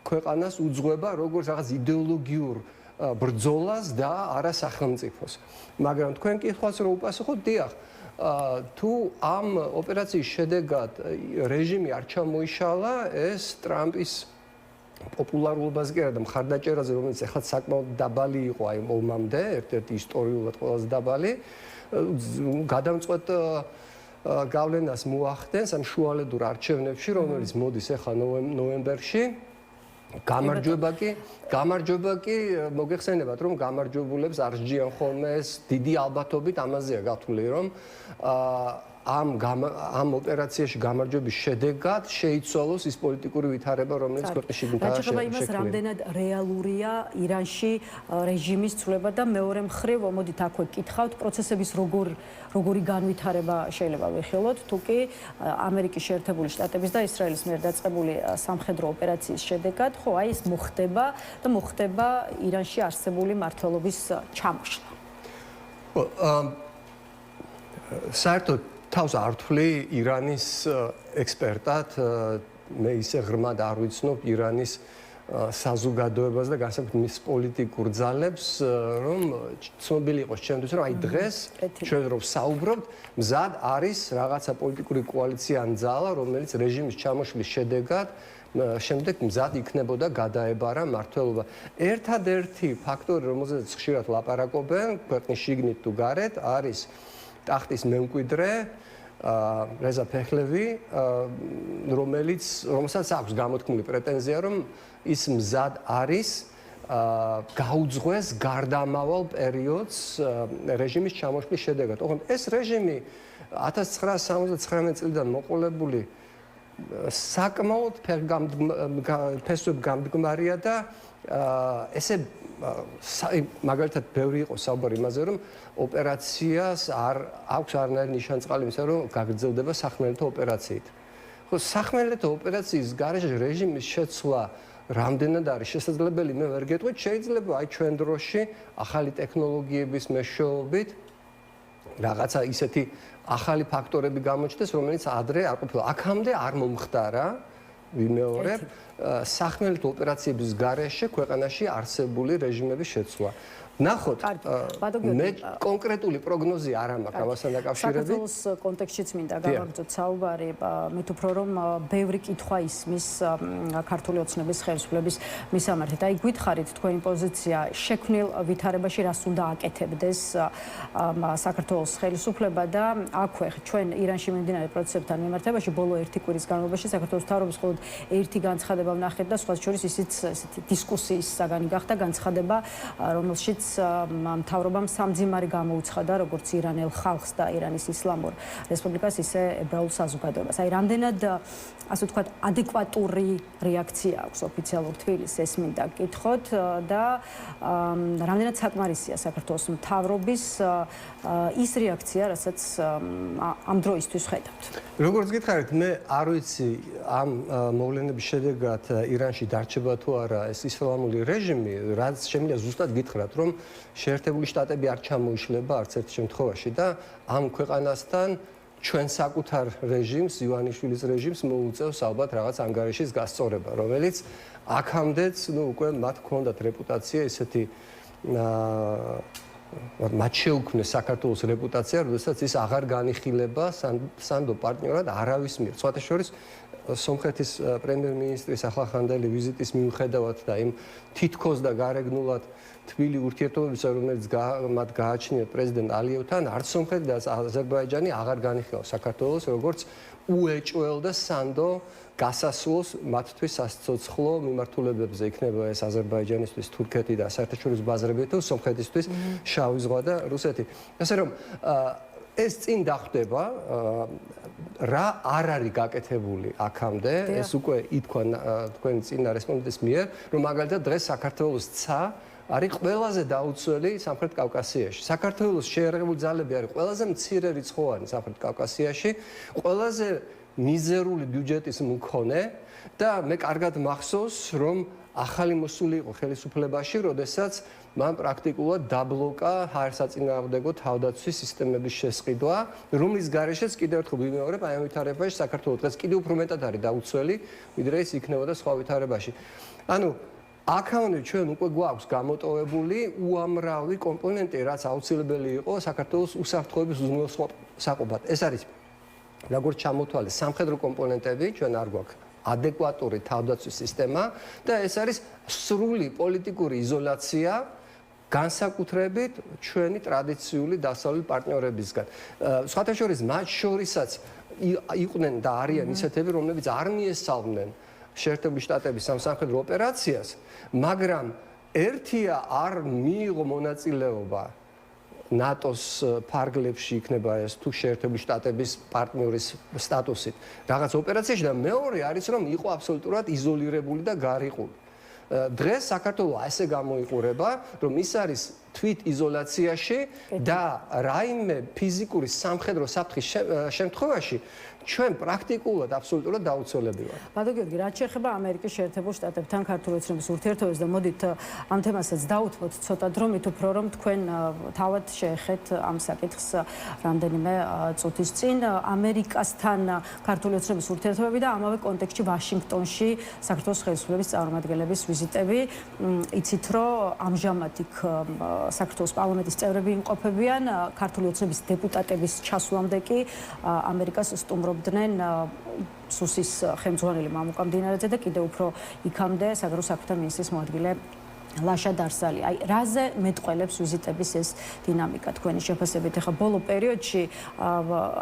Speaker 4: ქვეყანას უძღვება როგორც რაღაც იდეოლოგიურ ბრძოლას და არა სახელმწიფოს. მაგრამ თქვენ კითხვას რო უპასუხოთ, დიახ, თუ ამ ოპერაციის შედეგად რეჟიმი არ ჩამოიშალა, ეს ტრამპის პოპულარობას კი არა და მხარდაჭერაზე, რომელიც ახლა საკმაოდ დაბალი იყო აი ომამდე, ერთ-ერთი ისტორიულად ყველაზე დაბალი, გადამწყვეტ გავლენას მოახდენს ამ შუალედურ არჩევნებში, რომელიც მოდის ახლა ნოემბერში. გამარჯვება კი მოგეხსენებათ, რომ გამარჯვებულებს არ სჯიან ხოლმე ეს დიდი ალბათობით ამაზეა გათვლილი, რომ ამ ოპერაციაში გამარჯვების შედეგად შეიცვალოს ის პოლიტიკური ვითარება, რომელიც ქვეყნის შიგნით
Speaker 1: შექმნილია. რამდენად რეალურია ირანში რეჟიმის ცვლილება და მეორე მხრივ, მოდით აქვე გკითხავთ, პროცესების როგორი განვითარება შეიძლება ვიხილოთ, თუ კი ამერიკის შეერთებული შტატების და ისრაელის მიერ დაწყებული სამხედრო ოპერაციის შედეგად, ხო, აი ეს მოხდება ირანში არსებული მმართველობის ჩამოშლა.
Speaker 4: საერთოდ თავს არ ვთვლი ირანის ექსპერტად, მე ისე ღრმად არ ვიცნობ ირანის საზოგადოებას და განსაკუთრებით მის პოლიტიკურ ძალებს, რომ ცნობილი იყოს ჩემთვის, რომ აი დღეს ჩვენ რომ საუბრობთ, მზად არის რაღაცა პოლიტიკური კოალიცია ან ძალა, რომელიც რეჟიმის ჩამოშლის შედეგად შემდეგ მზად იქნებოდა გადაებარა მმართველობა. ერთადერთი ფაქტორი, რომელზეც ხშირად ლაპარაკობენ ქვეყნის შიგნით თუ გარეთ, არის ტახტის მემკვიდრე რეზა ფეხლევი, რომელსაც აქვს გამოთქმული პრეტენზია, რომ ის მზად არის გაუძღვეს გარდამავალ პერიოდს რეჟიმის ჩამოშლის შედეგად. ოღონდ ეს რეჟიმი 1979 წლიდან მოყოლებული საკმაოდ ფესვებგამდგმარია და ესე მაგალითად ბევრი იყო საუბარი იმაზე, რომ ოპერაციას არ აქვს არანაირი ნიშანწყალი იმისა, რომ გაგრძელდება სახმელეთო ოპერაციით. ხო, სახმელეთო ოპერაციის გარეშე რეჟიმის შეცვლა რამდენად არის შესაძლებელი, მე ვერ გეტყვით, შეიძლება აი ჩვენ დროში ახალი ტექნოლოგიების მეშვეობით რაღაცა ისეთი ახალი ფაქტორები გამოჩნდეს, რომელიც ადრე არ ყოფილა. აქამდე არ მომხდარა, ვიმეორებ, სახმელეთო ოპერაციების გარეშე ქვეყანაში არსებული რეჟიმების შეცვლა. ნახოთ, მე კონკრეტული პროგნოზი არ მაქვს ამასთან დაკავშირებით.
Speaker 1: საქართველოს კონტექსტშიც მინდა გავაგრძელოთ საუბარი, მე თვითონ რომ ბევრი კითხვა ისმის ქართული ოცნების ხელისუფლების მისამართით. აი გითხარით თქვენი პოზიცია შექმნილ ვითარებაში რას უნდა აკეთებდეს საქართველოს ხელისუფლება და აქვე ჩვენ ირანში მიმდინარე პროცესებთან მიმართებაში ბოლო 1 კვირის განმავლობაში საქართველოს მთავრობის მხოლოდ ერთი განცხადება ვნახეთ და სხვა შორის ისიც ესეთი დისკუსიის საგანი გახდა განცხადება, რომელშიც მთავრობამ სამძიმარი გამოუცხადა როგორც ირანელ ხალხს და ირანის ისლამურ რესპუბლიკას, ისე ებრაულ საზოგადოებას. აი, რამდენად ასე ვთქვათ, ადეკვატური რეაქცია აქვს ოფიციალურ თბილისს, ეს მინდა გკითხოთ და რამდენად საკმარისია საქართველოს მთავრობის ის რეაქცია, რასაც ამ დროისთვის ხედავთ.
Speaker 4: როგორც გითხარით, მე არ ვიცი ამ მოვლენების შედეგად ირანში დარჩება თუ არა ეს ისლამური რეჟიმი, რაც შემიძლია ზუსტად გითხრათ, რომ შეერთებული შტატები არ ჩამოიშლება არც ერთ შემთხვევაში და ამ ქვეყანასთან ჩვენ საკუთარ რეჟიმს, ივანიშვილის რეჟიმს მოუწევს ალბათ რაღაც ანგარიშის გასწორება, რომელიც აქამდეც, უკვე მათ ჰქონდათ რეპუტაცია ესეთი მათ შეუქმნეს საქართველოს რეპუტაცია, როდესაც ის აღარ განიხილება სანდო პარტნიორად არავის მიერ. სხვათა შორის სომხეთის პრემიერ-მინისტრის ახლახანდელი ვიზიტის მიუხედავად და იმ თითქოს და გარეგნულად თბილი ურთიერთობებისა, რომელიც მათ გააჩნიათ პრეზიდენტ ალიევთან, არც სომხეთი და აზერბაიჯანი აღარ განიხილავს საქართველოს როგორც უეჭველ და სანდო გასასვლოს მათთვის სასიცოცხლო მიმართულებებზე, იქნება ეს აზერბაიჯანისთვის თურქეთი და საერთაშორისო ბაზრები თუ სომხეთისთვის შავი ზღვა და რუსეთი. ასე რომ ეს წინ დახვდება, რა არ არის გაკეთებული აქამდე, ეს უკვე ითქვა თქვენი წინა რესპონდენტის მიერ, რომ მაგალითად დღეს საქართველოს ცა არის ყველაზე დაუცველი სამხრეთ კავკასიაში. საქართველოს შეერაღებული ძალები არის ყველაზე მცირე რიცხოვანი სამხრეთ კავკასიაში, ყველაზე მიზერული ბიუჯეტის მქონე და მე კარგად მახსოვს, რომ ახალი მოსული იყო ხელისუფლებაში, როდესაც მან პრაქტიკულად დაბლოკა ჰაერსაწინააღმდეგო თავდაცვის სისტემების შესყიდვა, რომლის გარეშეც კიდევ ერთხელ ვიმეორებ, აი ამ ვითარებაში საქართველოს დღეს კიდევ უფრო მეტად არის დაუცველი, ვიდრე ის იქნებოდა სხვა ვითარებაში. ანუ აქამდე ჩვენ უკვე გვაქვს გამოტოვებული უამრავი კომპონენტი, რაც აუცილებელი იყო საქართველოს უსაფრთხოების უზრუნველსაყოფად. ეს არის როგორც ჩამოთვალე სამხედრო კომპონენტები, ჩვენ არ გვაქვს ადეკვატური თავდაცვის სისტემა და ეს არის სრული პოლიტიკური იზოლაცია განსაკუთრებით ჩვენი ტრადიციული დასავლელი პარტნიორებისგან. სხვათა შორის მათ შორისაც იყვნენ და არიან ისეთები, რომლებიც არ მიესალმნენ შეერთებული შტატების სამხედრო ოპერაციას, მაგრამ ერთია არ მიიღო მონაწილეობა ნატოს ფარგლებში იქნება ეს თუ შეერთებული შტატების პარტნიორის სტატუსით რაღაც ოპერაციაში და მეორე არის რომ იყო აბსოლუტურად იზოლირებული და გარიყული. დღეს საქართველოს ასე გამოიყურება, რომ ის არის თვით იზოლაციაში და რაიმე ფიზიკური სამხედრო საფრთხის შემთხვევაში ჩვენ პრაქტიკულად აბსოლუტურად დაუცველები ვართ.
Speaker 1: ბატონო გიორგი, რაც შეეხება ამერიკის შეერთებულ შტატებთან ქართული ოცნების ურთიერთობებს და მოდით ამ თემასაც დაუთმოთ ცოტა დრომით უფრო რომ თქვენ თავად შეეხეთ ამ საკითხს რამდენიმე წუთის წინ ამერიკასთან ქართული ოცნების ურთიერთობები და ამავე კონტექსტში ვაშინგტონში საქართველოს ხელისუფლების წარმომადგენლების ვიზიტები. იცით რომ ამჟამად იქ საქართველოს პარლამენტის წევრები იმყოფებიან, ქართული ოცნების დეპუტატების ჩასვლამდე კი ამერიკას სტუმრობდნენ სუსის ხელმძღვანელი მამუკა მდინარეძე და კიდევ უფრო იქამდე საგარეო საქმეთა მინისტრის მოადგილე ლაშა დარსალი. აი, რაზე მეტყველებს ვიზიტების ეს დინამიკა თქვენი შეფასებით? ახლა ბოლო პერიოდში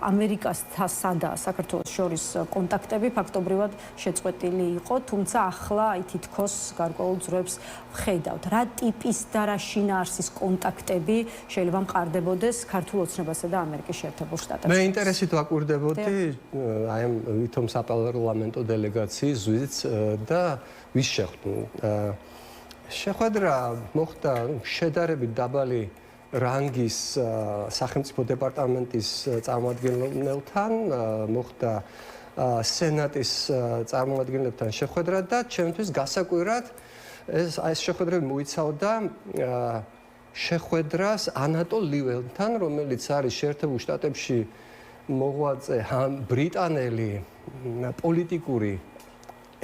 Speaker 1: ამერიკასთან და საქართველოს შორის კონტაქტები ფაქტობრივად შეწყვეტილი იყო, თუმცა ახლა აი თითქოს გარკვეულ ძროებს ვხედავთ. რა ტიპის და რა შინაარსის კონტაქტები შეიძლება მყარდებოდეს ქართულ ოცნებასა და ამერიკის შეერთებულ შტატებში?
Speaker 4: მე ინტერესით ვაკვირდებოდი აი ამ ვითომ საპარლამენტო დელეგაციის ვიზიტს და ვის შეხვდნენ. შეხვედრა მოხდა შედარებით დაბალი რანგის სახელმწიფო დეპარტამენტის წარმომადგენელთან, მოხდა სენატის წარმომადგენლებთან შეხვედრა და ჩემთვის გასაკვირად ეს შეხვედრები მოიცავდა შეხვედრას ანატოლ ლიველთან, რომელიც არის შეერთებულ შტატებში მოღვაწე ბრიტანელი პოლიტიკური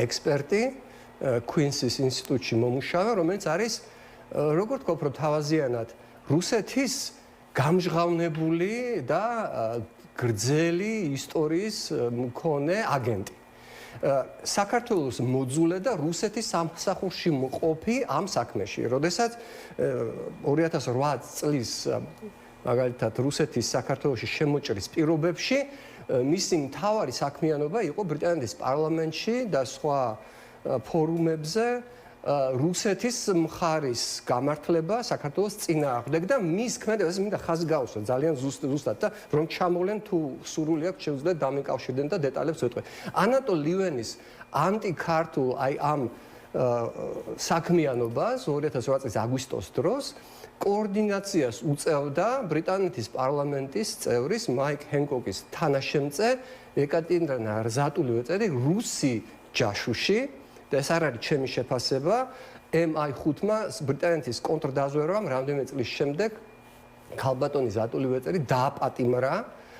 Speaker 4: ექსპერტი Queen's ინსტიტუტში მომუშავე, რომელიც არის როგორ თქვა უფრო თავაზიანად რუსეთის გამჟღავნებული და გრძელი ისტორიის მქონე აგენტი. საქართველოს მოძულე და რუსეთის სამსახურში მყოფი ამ საქმეში. როდესაც 2008 წლის მაგალითად რუსეთის საქართველოში შემოჭრის პირობებში მისი მთავარი საქმიანობა იყო ბრიტანეთის პარლამენტში და სხვა ფორუმებზე რუსეთის მხარის გამართლება საქართველოს წინააღმდეგ და მის ქმედებას მინდა ხაზი გაუსვა ძალიან ზუსტად და რომ ჩამოვლენ თუ სურვილი აქვს შეუძლიათ დამიკავშირდნენ და დეტალებს ვეტყვი. ანატოლ ლივენის ანტიქართულ აი ამ საქმიანობას 2008 წლის აგვისტოს დროს კოორდინაციას უწევდა ბრიტანეთის პარლამენტის წევრის მაიკ ჰენკოკის თანაშემწე ეკატერინე რზატულივეწერი რუსი ჯაშუში და ეს არ არის ჩემი შეფასება MI5-მა ბრიტანეთის კონტრდაზვერვამ რამდენიმე წლის შემდეგ ქალბატონი ზატულივეწერი დააპატიმრა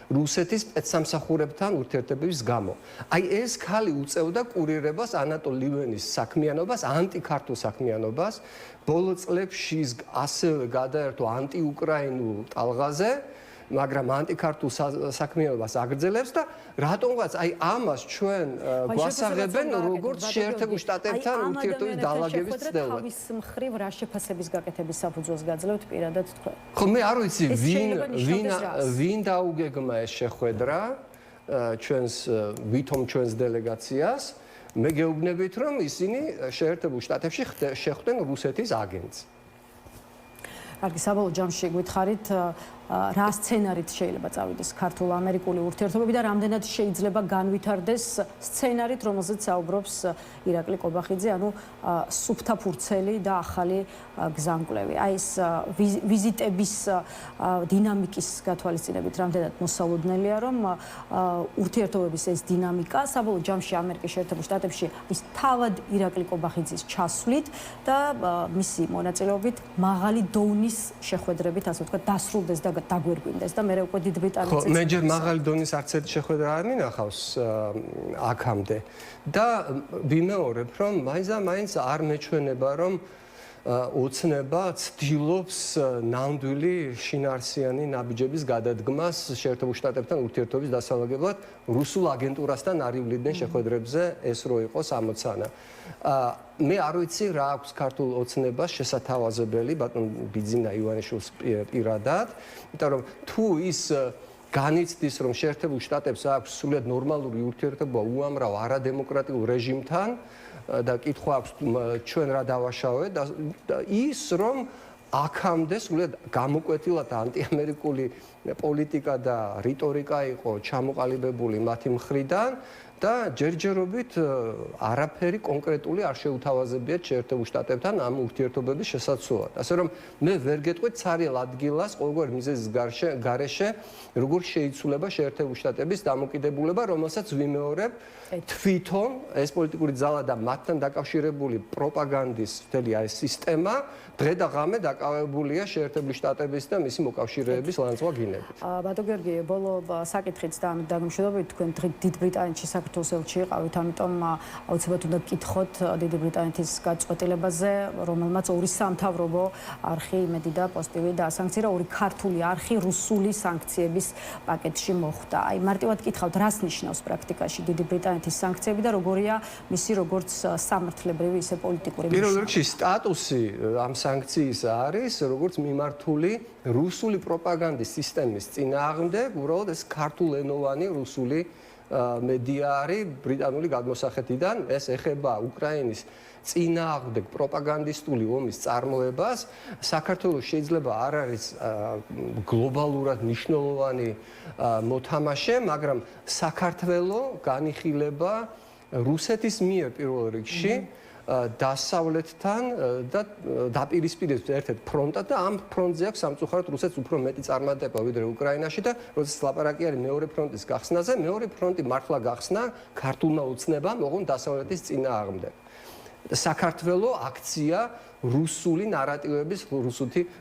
Speaker 4: რუსეთის სპეცსამსახურებთან ურთიერთობების გამო. აი ეს ქალი უწევდა კურირებას ანატოლ ლივენის საქმიანობას, ანტიქართულ საქმიანობას, ბოლო წლებში ის ასევე გადაერთო ანტიუკრაინულ ტალღაზე, მაგრამ ანტიქართულ საქმიანობას აგრძელებს და რატომღაც აი ამას ჩვენ გვასაღებენ როგორც შეერთებულ შტატებთან ურთიერთობის დაალაგების ცდელად.
Speaker 1: თავის მხრივ რა შეფასების გაკეთების საფუძველს გაძლევთ პირადად თქვენ?
Speaker 4: ხო მე არ ვიცი ვინ დაუგეგმა ეს შეხვედრა ჩვენს ვითომ ჩვენს დელეგაციას მე გეუბნებით რომ ისინი შეერთებულ შტატებში შეხვდნენ რუსეთის აგენტს.
Speaker 1: კარგი, საბოლოო ჯამში გითხარით რა სცენარით შეიძლება წავიდეს ქართულ-ამერიკული ურთიერთობები და რამდენად შეიძლება განვითარდეს სცენარით, რომელზეც საუბრობს ირაკლი კობახიძე, ანუ სუფთაფურცელი და ახალი გზამკვლევი. აი ეს ვიზიტების დინამიკის გათვალისწინებით რამდენად მოსალოდნელია, რომ ურთიერთობების ეს დინამიკა საბოლოო ჯამში ამერიკის შეერთებულ შტატებში ის თავად ირაკლი კობახიძის ჩასვლით და მისი მონაწილეობით მაღალი დონის შეხვედრებით, ასე ვთქვათ, დასრულდეს და დაგვერგვინდეს და მე უკვე დიდ ბრიტანეთს
Speaker 4: მე ჯერ მაღალი დონის არც ერთი შეხვედრა არ მინახავს აქამდე და ვიმეორებ რომ მაინც არ მეჩვენება რომ ოცნება ცდილობს ნამდვილი შინაარსიანი ნაბიჯების გადადგმას შეერთებულ შტატებთან ურთიერთობის დასალაგებლად რუსულ აგენტურასთან არ ივლიდნენ შეხვედრებზე ეს რო იყოს ამოცანა. მე არ ვიცი რა აქვს ქართულ ოცნებას შესათავაზებელი ბატონ ბიძინა ივანიშვილს პირადად, იმიტომ რომ თუ ის განიცდის რომ შეერთებულ შტატებს აქვს სრულიად ნორმალური ურთიერთობა უამრავ არადემოკრატიულ რეჟიმთან და კითხვა აქვს ჩვენ რა დავაშავეთ და ის რომ აქამდე სულად გამოკვეთილად ანტიამერიკული პოლიტიკა და რიტორიკა იყო ჩამოყალიბებული მათი მხრიდან და ჯერჯერობით არაფერი კონკრეტული არ შეუთავაზებიათ შეერთებულ შტატებთან ამ ურთიერთობების შესაცვლელად. ასე რომ მე ვერ გეტყვით ცარიელ ადგილას ყოველგვარ მიზეზის გარეშე როგორ შეიცვლება შეერთებულ შტატების დამოკიდებულება, რომელსაც ვიმეორებ თვითონ ეს პოლიტიკური ძალა და მათთან დაკავშირებული პროპაგანდის მთელი ეს სისტემა დღე და ღამე დაკავებულია შეერთებული შტატების და მისი მოკავშირეების ლანძღვაგინებით.
Speaker 1: ბატონ გიორგი, ბოლო საკითხიც და ამით დაგემშვიდობებით, თქვენ დიდ ბრიტანეთში საქართველოს ელჩი იყავით, ამიტომ აუცილებლად უნდა გკითხოთ დიდი ბრიტანეთის გაწყვეტილებაზე, რომელმაც ორი სამთავრობო არხი, იმედი და პოზიტივი დაასანქცია, ორი ქართული არხი რუსული სანქციების პაკეტში მოხვდა. აი, მარტივად გკითხავთ, რას ნიშნავს პრაქტიკაში დიდი ბრიტანეთის სანქციები და როგორია მისი როგორც სამართლებრივი, ისე პოლიტიკური მნიშვნელობა?
Speaker 4: პირველ რიგში სტატუსი ამ სანქციის არის როგორც მიმართული რუსული პროპაგანდის სისტემის წინააღმდეგ, უბრალოდ ეს ქართულენოვანი რუსული მედია არის ბრიტანული გადმოსახედიდან, ეს ეხება უკრაინის წინააღმდეგ პროპაგანდისტული ომის წარმოებას. საქართველოს შეიძლება არ არის გლობალურად მნიშვნელოვანი მოთამაშე, მაგრამ საქართველო განიხილება რუსეთის მიერ პირველ რიგში დასავლეთთან და დაპირისპირებს ერთ-ერთ ფრონტად და ამ ფრონტზე აქვს სამწუხაროდ რუსეთს უფრო მეტი წარმატება ვიდრე უკრაინაში და როდესაც ლაპარაკი არის მეორე ფრონტის გახსნაზე, მეორე ფრონტი მართლა გახსნა ქართულმა ოცნებამ, ოღონდ დასავლეთის წინააღმდეგ. საქართველო აქცია რუსული ნარატივების,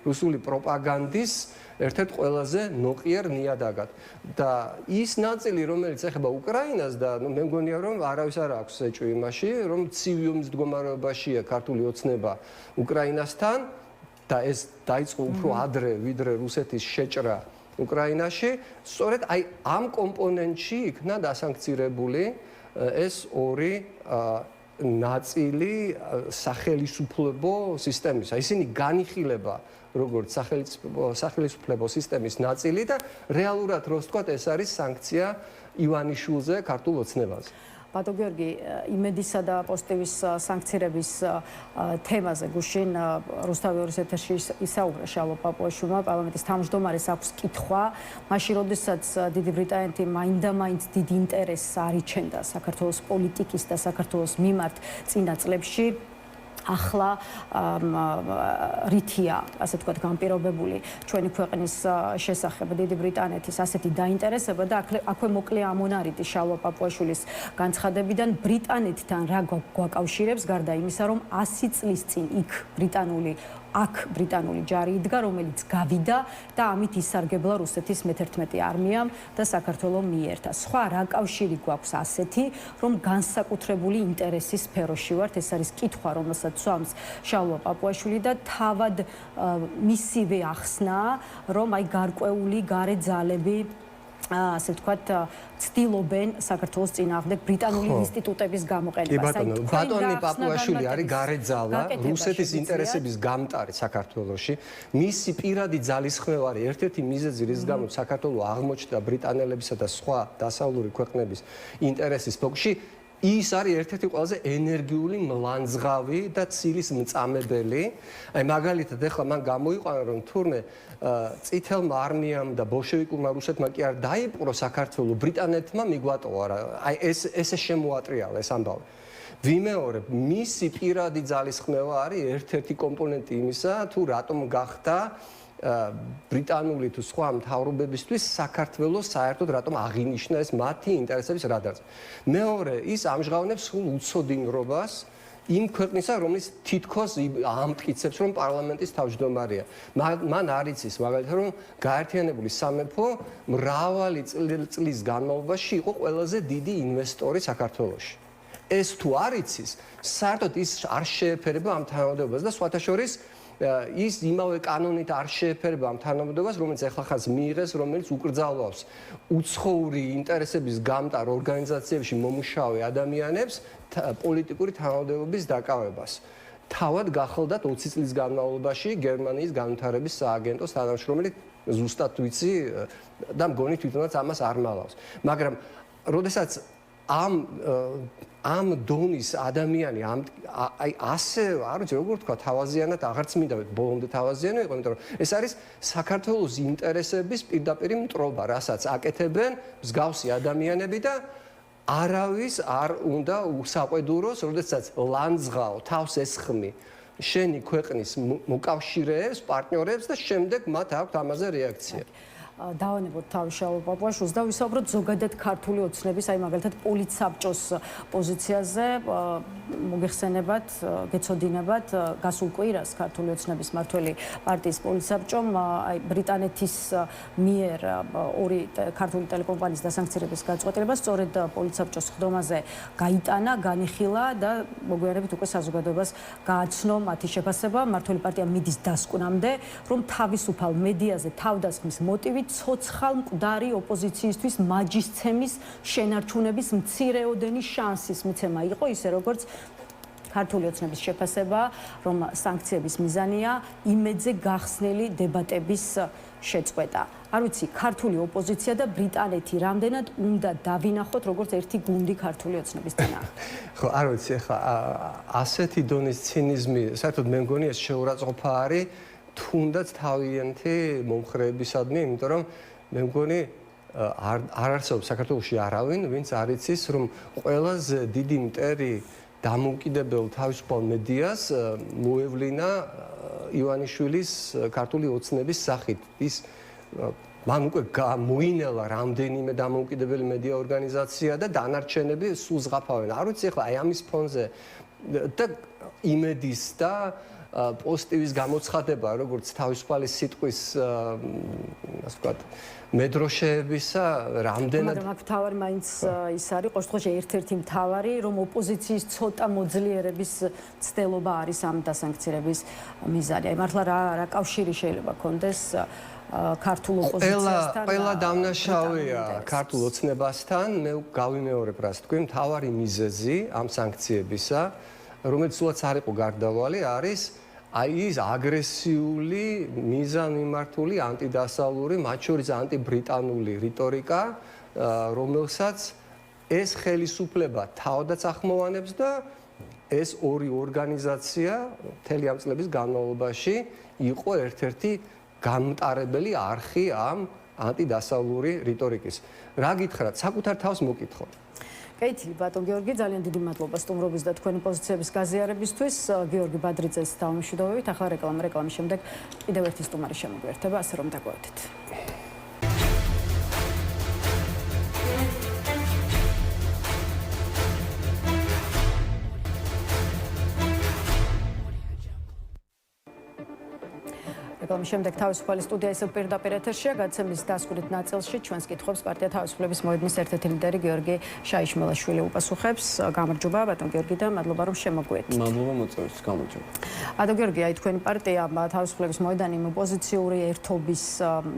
Speaker 4: რუსული პროპაგანდის ერთ-ერთ ყველაზე ნოყიერ ნიადაგად. და ის ნაწილი, რომელიც ეხება უკრაინას და მე მგონია რომ არავის არ აქვს ეჭვი იმაში, რომ ცივი ომის მდგომარეობაშია ქართული ოცნება უკრაინასთან და ეს დაიწყო უფრო ადრე, ვიდრე რუსეთის შეჭრა უკრაინაში, სწორედ აი ამ კომპონენტში იქნა დასანქცირებული ეს ორი ნაწილი სახელისუფლებო სისტემისა. ისინი განიხილება როგორც სახელისუფლებო სისტემის ნაწილი და რეალურად რო ვთქვათ ეს არის სანქცია ივანიშვილზე ქართულ ოცნებაზე.
Speaker 1: ბატონ გიორგი, იმედისა და პოზიტივის სანქციების თემაზე გუშინ რუსთავის ეთერში ისაუბრა შალვა პაპუაშვილმა, პარლამენტის თავმჯდომარეს აქვს კითხვა, მაშინ როდესაც დიდი ბრიტანეთი მაინდა-მაინც დიდ ინტერესს არიჩენდა საქართველოს პოლიტიკის და საქართველოს მიმართ წინა წლებში, ახლა რითია, ასე ვთქვათ, განპირობებული ჩვენი ქვეყნის შესახებ დიდი ბრიტანეთის ასეთი დაინტერესება და აქვე მოკლე ამონარიდი შალვა პაპუაშვილის განცხადებიდან ბრიტანეთთან რა გვაკავშირებს, გარდა იმისა, რომ 100 წლის წინ აქ ბრიტანული ჯარი იდგა, რომელიც გავიდა და ამით ისარგებლა რუსეთის მე-11 არმიამ და საქართველოს მიერთა. სხვა რა კავშირი გვაქვს ასეთი, რომ განსაკუთრებული ინტერესის სფეროში ვართ, ეს არის კითხვა, რომელსაც სვამს შალვა პაპუაშვილი და თავად მისივე ახსნა, რომ აი გარკვეული გარე ძალები ასე ვთქვათ, ცდილობენ საქართველოს წინააღმდეგ ბრიტანული ინსტიტუტების გამოყენებას.
Speaker 4: ბატონი პაპუაშვილი არის გარე ძალა, რუსეთის ინტერესების გამტარი საქართველოში. მისი პირადი ძალისხმევარი ერთ-ერთი მიზეზი, რის გამოც საქართველო აღმოჩნდა ბრიტანელებისა და სხვა დასავლური ქვეყნების ინტერესის ფოკუსში, ის არის ერთ-ერთი ყველაზე ენერგიული მლანძღავი და ცილის მწამებელი. აი მაგალითად ახლა მან გამოიყვანა, რომ თურმე წითელმა არმიამ და ბოლშევიკურმა რუსეთმა კი არ დაიპყრო საქართველო, ბრიტანეთმა მიგვატოვა რა. აი ესე შემოატრიალა ეს ამბავი. ვიმეორებ, მისი პირადი ძალისხმევა არის ერთ-ერთი კომპონენტი იმისა, თუ რატომ გახდა ბრიტანული თუ სხვა მთავრობებისთვის საქართველოს საერთოდ რატომ აღინიშნა ეს მათი ინტერესების რადარზე. მეორე, ის ამჟღავნებს სულ უცოდინრობას იმ ქვეყნისა, რომელიც თითქოს ამტკიცებს, რომ პარლამენტის თავმჯდომარეა. მან არ იცის, მაგალითად, რომ გაერთიანებული სამეფო მრავალი წლის განმავლობაში იყო ყველაზე დიდი ინვესტორი საქართველოში. ეს თუ არ იცის, საერთოდ ის არ შეეფერება ამ თანამდებობას და სხვათა შორის ის იმავე კანონით არ შეეფერება ამ თანამდებობას, რომელიც ახლა ხანს მიიღეს, რომელიც უკრძალავს უცხოური ინტერესების გამტარ ორგანიზაციებში მომუშავე ადამიანებს პოლიტიკური თანამდებობის დაკავებას. თავად გახელდათ 20 წლის განმავლობაში გერმანიის განვითარების სააგენტოს თანამშრომელი, ზუსტად ვიცი და მგონი თვითონაც ამას არ მალავს. მაგრამ როდესაც ამ დონის ადამიანი აი ასე არ ვიცი როგორ თქვა თავაზიანად აღარც მინდა ბოლომდე თავაზიანო იყო, იმიტომ რომ ეს არის საქართველოს ინტერესების პირდაპირ მტრობა, რასაც აკეთებენ მსგავსი ადამიანები და არავის არ უნდა უსაყვედუროს, როდესაც ლანძღაო თავს ესხმი შენი ქვეყნის მოკავშირეებს, პარტნიორებს და შემდეგ მათ აქვთ ამაზე რეაქცია.
Speaker 1: დავანებოთ თავი შალვა პაპუაშვილს და ვისაუბროთ ზოგადად ქართული ოცნების, აი მაგალითად პოლიტსაბჭოს პოზიციაზე. მოგეხსენებათ, გეცოდინებათ გასულ კვირას ქართული ოცნების მმართველი პარტიის პოლიტსაბჭომ აი ბრიტანეთის მიერ ორი ქართული ტელეკომპანიის დასანქცირების გაწყვეტილება სწორედ პოლიტსაბჭოს ხდომაზე გაიტანა, განიხილა და მოგვიანებით უკვე საზოგადოებას გააცნო მათი შეფასება. მმართველი პარტია მიდის დასკვნამდე, რომ თავისუფალ მედიაზე თავდასხმის მოტივით ცოცხალ მკვდარი ოპოზიციისთვის მაჯისცემის შენარჩუნების მცირეოდენი შანსის მიცემა იყო, ისე როგორც ქართული ოცნების შეფასება, რომ სანქციების მიზანია იმედზე გახსნილი დებატების შეწყვეტა. არ ვიცი, ქართული ოპოზიცია და ბრიტანეთი რამდენად უნდა დავინახოთ, როგორც ერთი გუნდი ქართული ოცნების წინააღმდეგ.
Speaker 4: ხო, არ ვიცი, ახლა ასეთი დონის ცინიზმი, საერთოდ მე მგონი ეს შეურაცხყოფა არის თუნდაც თავიანთი მომხრეებისადმი, იმიტომ რომ მე მგონი არ არსებობს საქართველოში არავინ, ვინც არ იცის, რომ ყველაზე დიდი მტერი დამოუკიდებელ თავისუფალ მედიას მოევლინა ივანიშვილის ქართული ოცნების სახით. ის მან უკვე გამოინელა რამდენიმე დამოუკიდებელი მედია ორგანიზაცია და დანარჩენები სულ ზღაფავენ. არ ვიცი ახლა აი ამის ფონზე და იმედის და პოზიტივის გამოცხადება, როგორც თავისუფალი სიტყვის, ასე ვთქვათ, მედროშეებისა, რამდენად
Speaker 1: მაგრამ აქ თავარი მაინც ის არის, ყოველ შემთხვევაში ერთ-ერთი მთავარი, რომ ოპოზიციის ცოტა მოძლიერების ცდელობა არის ამ დასანქცირების მიზანი. აი მართლა რა კავშირი შეიძლება კონდეს ქართულ ოპოზიციასთან?
Speaker 4: ყველა დამნაშავეა ქართულ ოცნებასთან, მე გავიმეორებ რას თქვი, მთავარი მიზეზი ამ სანქციებისა, რომელიც სულაც არ იყო გარდავალი, არის აი ის აგრესიული, მიზანმიმართული, ანტიდასავლური, მათ შორის ანტიბრიტანული რიტორიკა, რომელსაც ეს ხელისუფლება თავადაც ახმოვანებს და ეს ორი ორგანიზაცია მთელი ამ წლების განმავლობაში იყო ერთ-ერთი გამტარებელი არხი ამ ანტიდასავლური რიტორიკის. რა გითხრათ, საკუთარ თავს მოკითხო.
Speaker 1: კეითილი ბატონ გიორგი, ძალიან დიდი მადლობა სტუმრობის და თქვენი პოზიციების გაზიარებისთვის. გიორგი ბადრიძეს დავამშვიდობებით. ახლა რეკლამის შემდეგ კიდევ ერთი სტუმარი შემოგვიერთება, ასე რომ დაგვევეთით. რეკლამის შემდეგ თავისუფალი სტუდია ისევ პირდაპირ ეთერშია. გადაცემის დასკვნით ნაწილში ჩვენს კითხვებს პარტია თავისუფლების მოედნის ერთ-ერთი ლიდერი გიორგი შაიშმელაშვილი უპასუხებს. გამარჯობა ბატონ გიორგი და მადლობა რომ შემოგვიერთდით.
Speaker 5: მადლობა მოწვევისთვის, გამარჯობა.
Speaker 1: ბატონ გიორგი, აი თქვენი პარტია თავისუფლების მოედანი ოპოზიციური ერთობის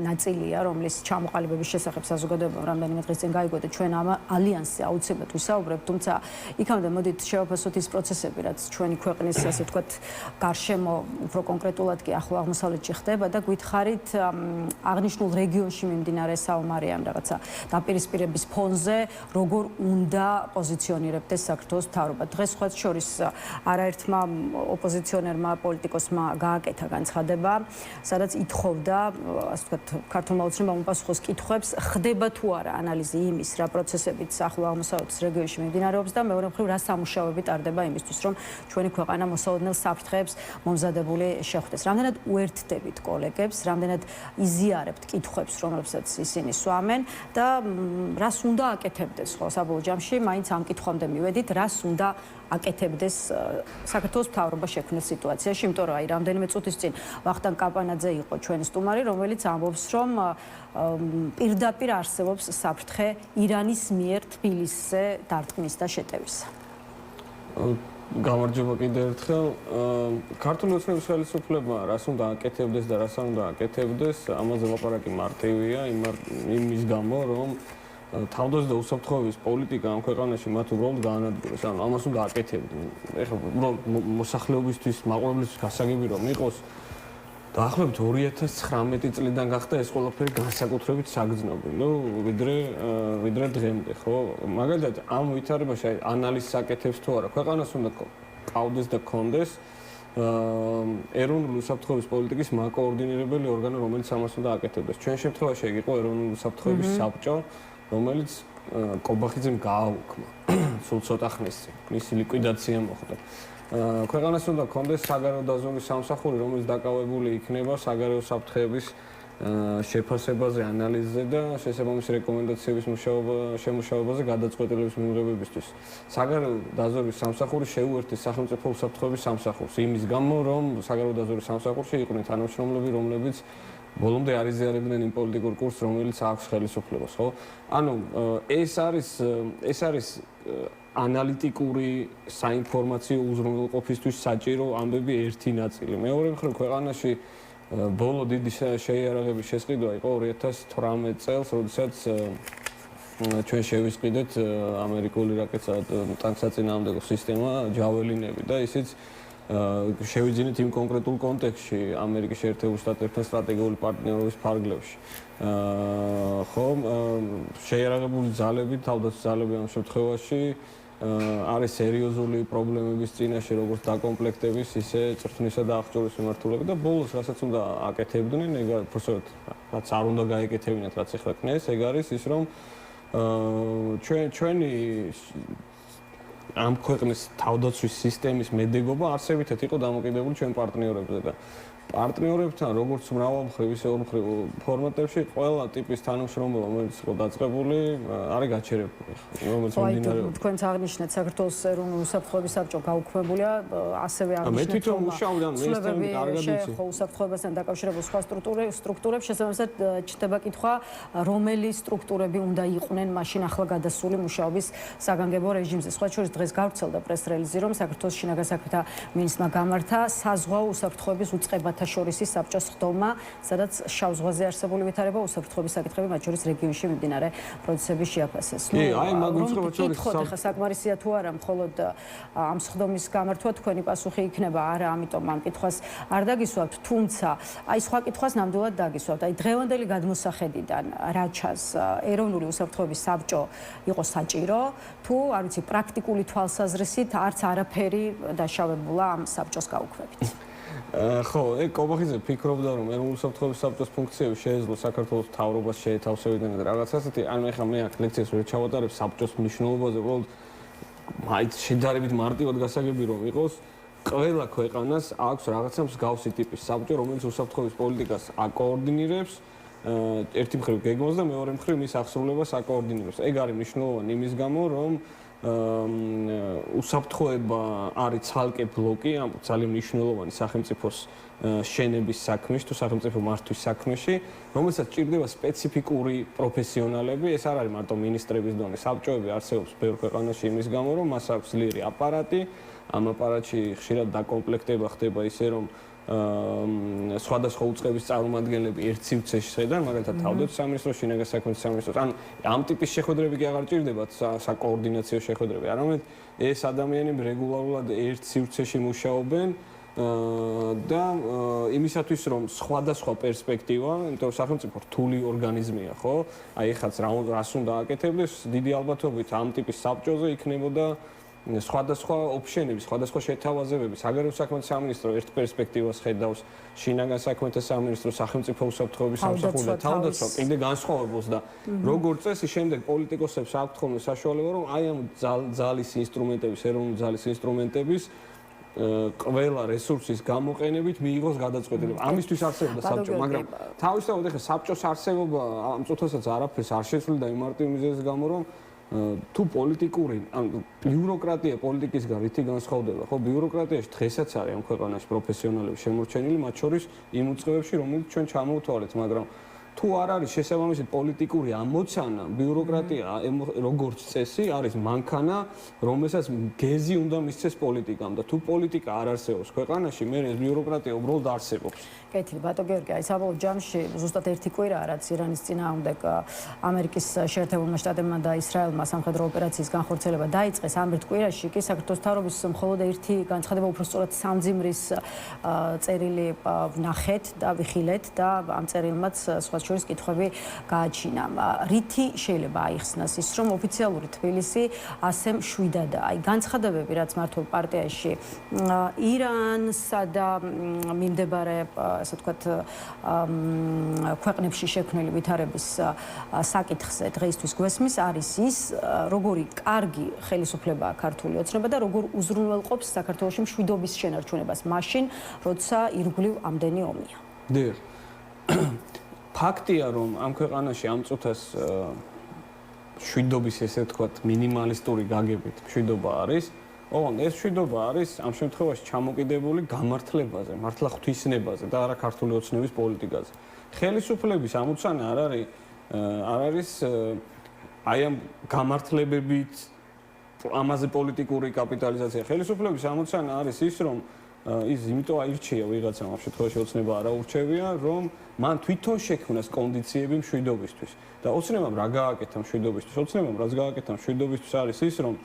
Speaker 1: ნაწილია, რომლის ჩამოყალიბების შესახებ საზოგადოებამ რამდენიმე დღის წინ გაიგო და ჩვენ ამ ალიანსზე აუცილებლად ვისაუბრებთ, თუმცა იქამდე მოდით შევაფასოთ ის პროცესები, რაც ჩვენი ქვეყნის ასე ვთქვათ გარშემო უფრო კონკრეტულად კი ახლო აღმოსავლეთში ხდება და გითხარით აღნიშნულ რეგიონში მიმდინარე საომარი ამ რაღაცა დაპირისპირების ფონზე როგორ უნდა პოზიციონირებდეს საქართველოს მთავრობა. დღეს სხვაც შორის არაერთმა ოპოზიციონერმა პოლიტიკოსმა გააკეთა განცხადება, სადაც ითხოვდა, ასე ვთქვათ, ქართულმა ოცნებამ უპასუხოს კითხვებს, ხდება თუ არა ანალიზი იმის, რა პროცესებიც ახლო აღმოსავლეთის რეგიონში მიმდინარეობს და მეორე მხრივ რა სამუშაოები ტარდება იმისთვის, რომ ჩვენი ქვეყანა მოსალოდნელ საფრთხეებს მომზადებული შეხვდეს. რამდენად უერთდებით კოლეგებს, რამდენად იზიარებთ კითხვებს, რომლებსაც ისინი სვამენ და რას უნდა აკეთებდეს ხო საბოლოო ჯამში, მაინც ამ კითხვამდე მივედით, რას უნდა აკეთებდეს საქართველოს მთავრობა შექმნილ სიტუაციაში, იმიტომ რომ აი რამდენიმე წუთის წინ ვახტანგ კაპანაძე იყო ჩვენი სტუმარი, რომელიც ამბობს, რომ პირდაპირ არსებობს საფრთხე ირანის მიერ თბილისზე დარტყმის და შეტევისა.
Speaker 5: გამარჯობა კიდევ ერთხელ. ქართული ოცნების ხელისუფლებმა რას უნდა აკეთებდეს და რას არ უნდა აკეთებდეს, ამაზე ლაპარაკი მარტივია, იმის გამო, რომ თავდაცვის და უსაფრთხოების პოლიტიკა ამ ქვეყანაში მათ უბრალოდ გაანადგურეს. ანუ ამას უნდა აკეთებდნენ. ეხლა უბრალოდ მოსახლეობისთვის, მაყურებლისთვის გასაგები რომ იყოს, დაახლოებით 2019 წლიდან გახდა ეს ყველაფერი განსაკუთრებით საგრძნობი, ვიდრე დღემდე, ხო? მაგალითად, ამ ვითარებაში ანალიზს აკეთებს თუ არა, ქვეყანას უნდა ყავდეს და გქონდეს ეროვნული უსაფრთხოების პოლიტიკის მაკოორდინირებელი ორგანო, რომელიც ამას უნდა აკეთებდეს. ჩვენ შემთხვევაში ეგ იყო ეროვნული უსაფრთხოების საბჭო, რომელიც კობახიძემ გააუქმა სულ ცოტა ხნის წინ. მისი ლიკვიდაცია მოხდა. ქვეყანას უნდა გქონდეს საგარეო დაზვერვის სამსახური, რომელიც დაკავებული იქნება საგარეო საფრთხეების შეფასებაზე, ანალიზზე და შესაბამისი რეკომენდაციების შემუშავებაზე გადაწყვეტილების მიღებისთვის. საგარეო დაზვერვის სამსახური შეუერთეს სახელმწიფო უსაფრთხოების სამსახურს, იმის გამო, რომ საგარეო დაზვერვის სამსახურში იყვნენ თანამშრომლები, რომლებიც ბოლომდე არ იზიარებდნენ იმ პოლიტიკურ კურსს, რომელიც აქვს ხელისუფლებას, ხო? ანუ ეს არის ანალიტიკური საინფორმაციო უზრუნველყოფისთვის საჭირო ამბები ერთი ნაწილი. მეორე მხრივ ქვეყანაში ბოლო დიდი შეიარაღების შესყიდვა იყო 2018 წელს, როდესაც ჩვენ შევისყიდეთ ამერიკული რაკეტსა და ტანკსაწინააღმდეგო სისტემა ჯაველინები და ისიც შევიძინეთ იმ კონკრეტულ კონტექსტში ამერიკის შეერთებულ შტატებთან სტრატეგიული პარტნიორობის ფარგლებში. ხო, შეიარაღებული ძალები, თავდაცვის ძალები ამ შემთხვევაში არის სერიოზული პრობლემების წინაშე, როგორც დაკომპლექტების, ისე წვრთნისა და აღჭურვის მიმართულებით და ბოლოს რასაც უნდა აკეთებდნენ, ეგ უბრალოდ რაც არ უნდა გაეკეთებინათ, რაც ეხლა ქნეს, ეგ არის ის, რომ ჩვენი ამ ქვეყნის თავდაცვის სისტემის მედეგობა არსებითად იყო დამოკიდებული ჩვენ პარტნიორებზე და პარტნიორებთან როგორც მრავალმხრივ ისე ორმხრივ ფორმატებში ყველა ტიპის თანამშრომლობა რომელიც იყო დაწყებული არის გაჩერებული, რომელიც მიმდინარეობს. თქვენც
Speaker 1: აღნიშნეთ საქართველოს ეროვნული უსაფრთხოების საბჭო გაუქმებულია, ასევე აღნიშნეთ
Speaker 5: მე თვითონ მუშაობდი ამ მესტემი კარგად ვიცი.
Speaker 1: ხო, უსაფრთხოებასთან დაკავშირებულ სხვა სტრუქტურებს შესაბამისად ჩნდება კითხვა, რომელი სტრუქტურები უნდა იყვნენ მაშინ ახლა გადასული მუშაობის საგანგებო რეჟიმზე. სხვა შორის დღეს დღეს გავრცელდა პრეს-რელიზი, რომ საქართველოს შინაგან საქმეთა მინისტრმა გამართა საზღვაო უსაფრთხოების უწყებათა შორისი საბჭოს ხდომა, სადაც შავ ზღვაზე არსებული ვითარება უსაფრთხოების საკითხები, მათ შორის რეგიონში მიმდინარე პროცესების შეაფასეს.
Speaker 5: აი, მაგ უწყებათ შორის
Speaker 1: საკმარისია თუ არა, მხოლოდ ამ სხდომის გამართვა თქვენი პასუხი იქნება, არა, ამიტომ ამ კითხვას არ დაგისვავთ, თუმცა აი სხვა კითხვას ნამდვილად დაგისვავთ. აი დღევანდელი გადმოსახედიდან რა ჩანს, ეროვნული უსაფრთხოების საბჭო იყო საჭირო, თუ არ ვიცი, პრაქტიკული თვალსაზრისით არც არაფერი დაშავებულა ამ საბჭოს გაუქმებით.
Speaker 5: ხო, კობახიძე ფიქრობდა, რომ ეროვნული უსაფრთხოების საბჭოს ფუნქციები შეეძლო საქართველოს მთავრობას შეეთავსებიდნენ და რაღაც ასეთი, ან ეხლა მე აქ ლექციას ვერ ჩავატარებ საბჭოს მნიშვნელობაზე, უბრალოდ მაინც შედარებით მარტივად გასაგები რომ იყოს, ყველა ქვეყანას აქვს რაღაცა მსგავსი ტიპის საბჭო, რომელიც უსაფრთხოების პოლიტიკას აკოორდინირებს, ერთი მხრივ გეგმავს და მეორე მხრივ მის აღსრულებას აკოორდინირებს. ეგ არის მნიშვნელოვანი იმის გამო, რომ უსაფრთხოება არის ცალკე ბლოკი ამ ძალიან მნიშვნელოვანი სახელმწიფოს შენების საქმეში თუ სახელმწიფო მართვის საქმეში, რომელსაც ჭირდება სპეციფიკური პროფესიონალები. ეს არ არის მარტო მინისტრების დონე, საბჭოები არსებობს ბევრ ქვეყანაში იმის გამო, რომ მას აქვს ძლიერი აპარატი, ამ აპარატში ხშირად დაკომპლექტება ხდება ისე, რომ სხვადასხვა უწყების წარმომადგენლები ერთ სივრცეში შედან, მაგალითად თავდაცვის სამინისტრო, შინაგან საქმეთა სამინისტრო, ან ამ ტიპის შეხვედრები კი აღარ ჭირდებათ საკოორდინაციო შეხვედრები, არამედ ეს ადამიანები რეგულარულად ერთ სივრცეში მუშაობენ და იმისათვის რომ სხვადასხვა პერსპექტივა, იმიტომ რომ სახელმწიფო რთული ორგანიზმია, ხო? აი ეხაც რას უნდა აკეთებდეს, დიდი ალბათობით ამ ტიპის საბჭოზე იქნებოდა სხვადასხვა ოფშენები, სხვადასხვა შეთავაზებები, საგარეო საქმეთა სამინისტრო ერთ პერსპექტივას ხედავს, შინაგან საქმეთა სამინისტრო, სახელმწიფო უსაფრთხოების სამსახური, თავდაცვა კიდე განსხვავებულს და როგორც წესი შემდეგ პოლიტიკოსებს აქვთ ხოლმე საშუალება, რომ აი ამ ძალის ინსტრუმენტების, ეროვნული ძალის ინსტრუმენტების ყველა რესურსის გამოყენებით მიიღოს გადაწყვეტილება. ამისთვის არსებობდა საბჭო, მაგრამ თავისთავად ეხლა საბჭოს არსებობა ამ წუთასაც არაფერს არ შეცვლიდა იმ მარტივ მიზეზის გამო, რომ თუ პოლიტიკური, ან ბიუროკრატია პოლიტიკისგან რითი განსხვავდება, ხო, ბიუროკრატიაში დღესაც არის ამ ქვეყანაში პროფესიონალები შემორჩენილი, მათ შორის იმ უწყებებში, რომელიც ჩვენ ჩამოვთვალეთ, მაგრამ თუ არ არის შესაბამისი პოლიტიკური ამოცანა, ბიუროკრატია როგორც წესი არის მანქანა, რომელსაც გეზი უნდა მისცეს პოლიტიკამ და თუ პოლიტიკა არ არსებობს ქვეყანაში, მე ეს ბიუროკრატია უბრალოდ არსებობს.
Speaker 1: კეთილი, ბატონ გიორგი, აი საბოლოო ჯამში ზუსტად ერთი კვირაა, რაც ირანის წინააღმდეგ ამერიკის შეერთებულმა შტატებმა და ისრაელმა სამხედრო ოპერაციის განხორციელება დაიწყეს. ამ ერთ კვირაში კი საქართველოს მთავრობის მხოლოდ ერთი განცხადება, უბრალოდ სამძიმრის წერილი ვნახეთ და ვიხილეთ და ამ წერილმაც სხვა შორის კითხვები გააჩინა. რითი შეიძლება აიხსნას ის, რომ ოფიციალური თბილისი ასე მშვიდადაა? აი განცხადებები, რაც მართულ პარტიაში ირანსა და მიმდებარე ასე ვთქვათ ქვეყნებში შექმნილი ვითარების საკითხზე დღეისთვის გვესმის, არის ის, როგორი კარგი ხელისუფლებაა ქართული ოცნება და როგორ უზრუნველყოფს საქართველოში მშვიდობის შენარჩუნებას მაშინ, როცა ირგვლივ ამდენი ომია.
Speaker 5: დიახ. ფაქტია, რომ ამ ქვეყანაში ამ წუთას მშვიდობის ესე ვთქვათ მინიმალისტური გაგებით მშვიდობა არის. ოღონდ ეს მშვიდობა არის ამ შემთხვევაში ჩამოკიდებული გამართლებაზე, მართლა ღვთისნებაზე და არა ქართული ოცნების პოლიტიკაზე. ხელისუფლების ამოცანა არ არის აი ამ გამართლებებით ამაზე პოლიტიკური კაპიტალიზაცია. ხელისუფლების ამოცანა არის ის, რომ ის იმიტომ აირჩია ვიღაცა ამ შემთხვევაში ოცნება არ აურჩევია, რომ მან თვითონ შექმნას კონდიციები მშვიდობისთვის. და ოცნებამ რა გააკეთა მშვიდობისთვის? ოცნებამ რაც გააკეთა მშვიდობისთვის არის ის, რომ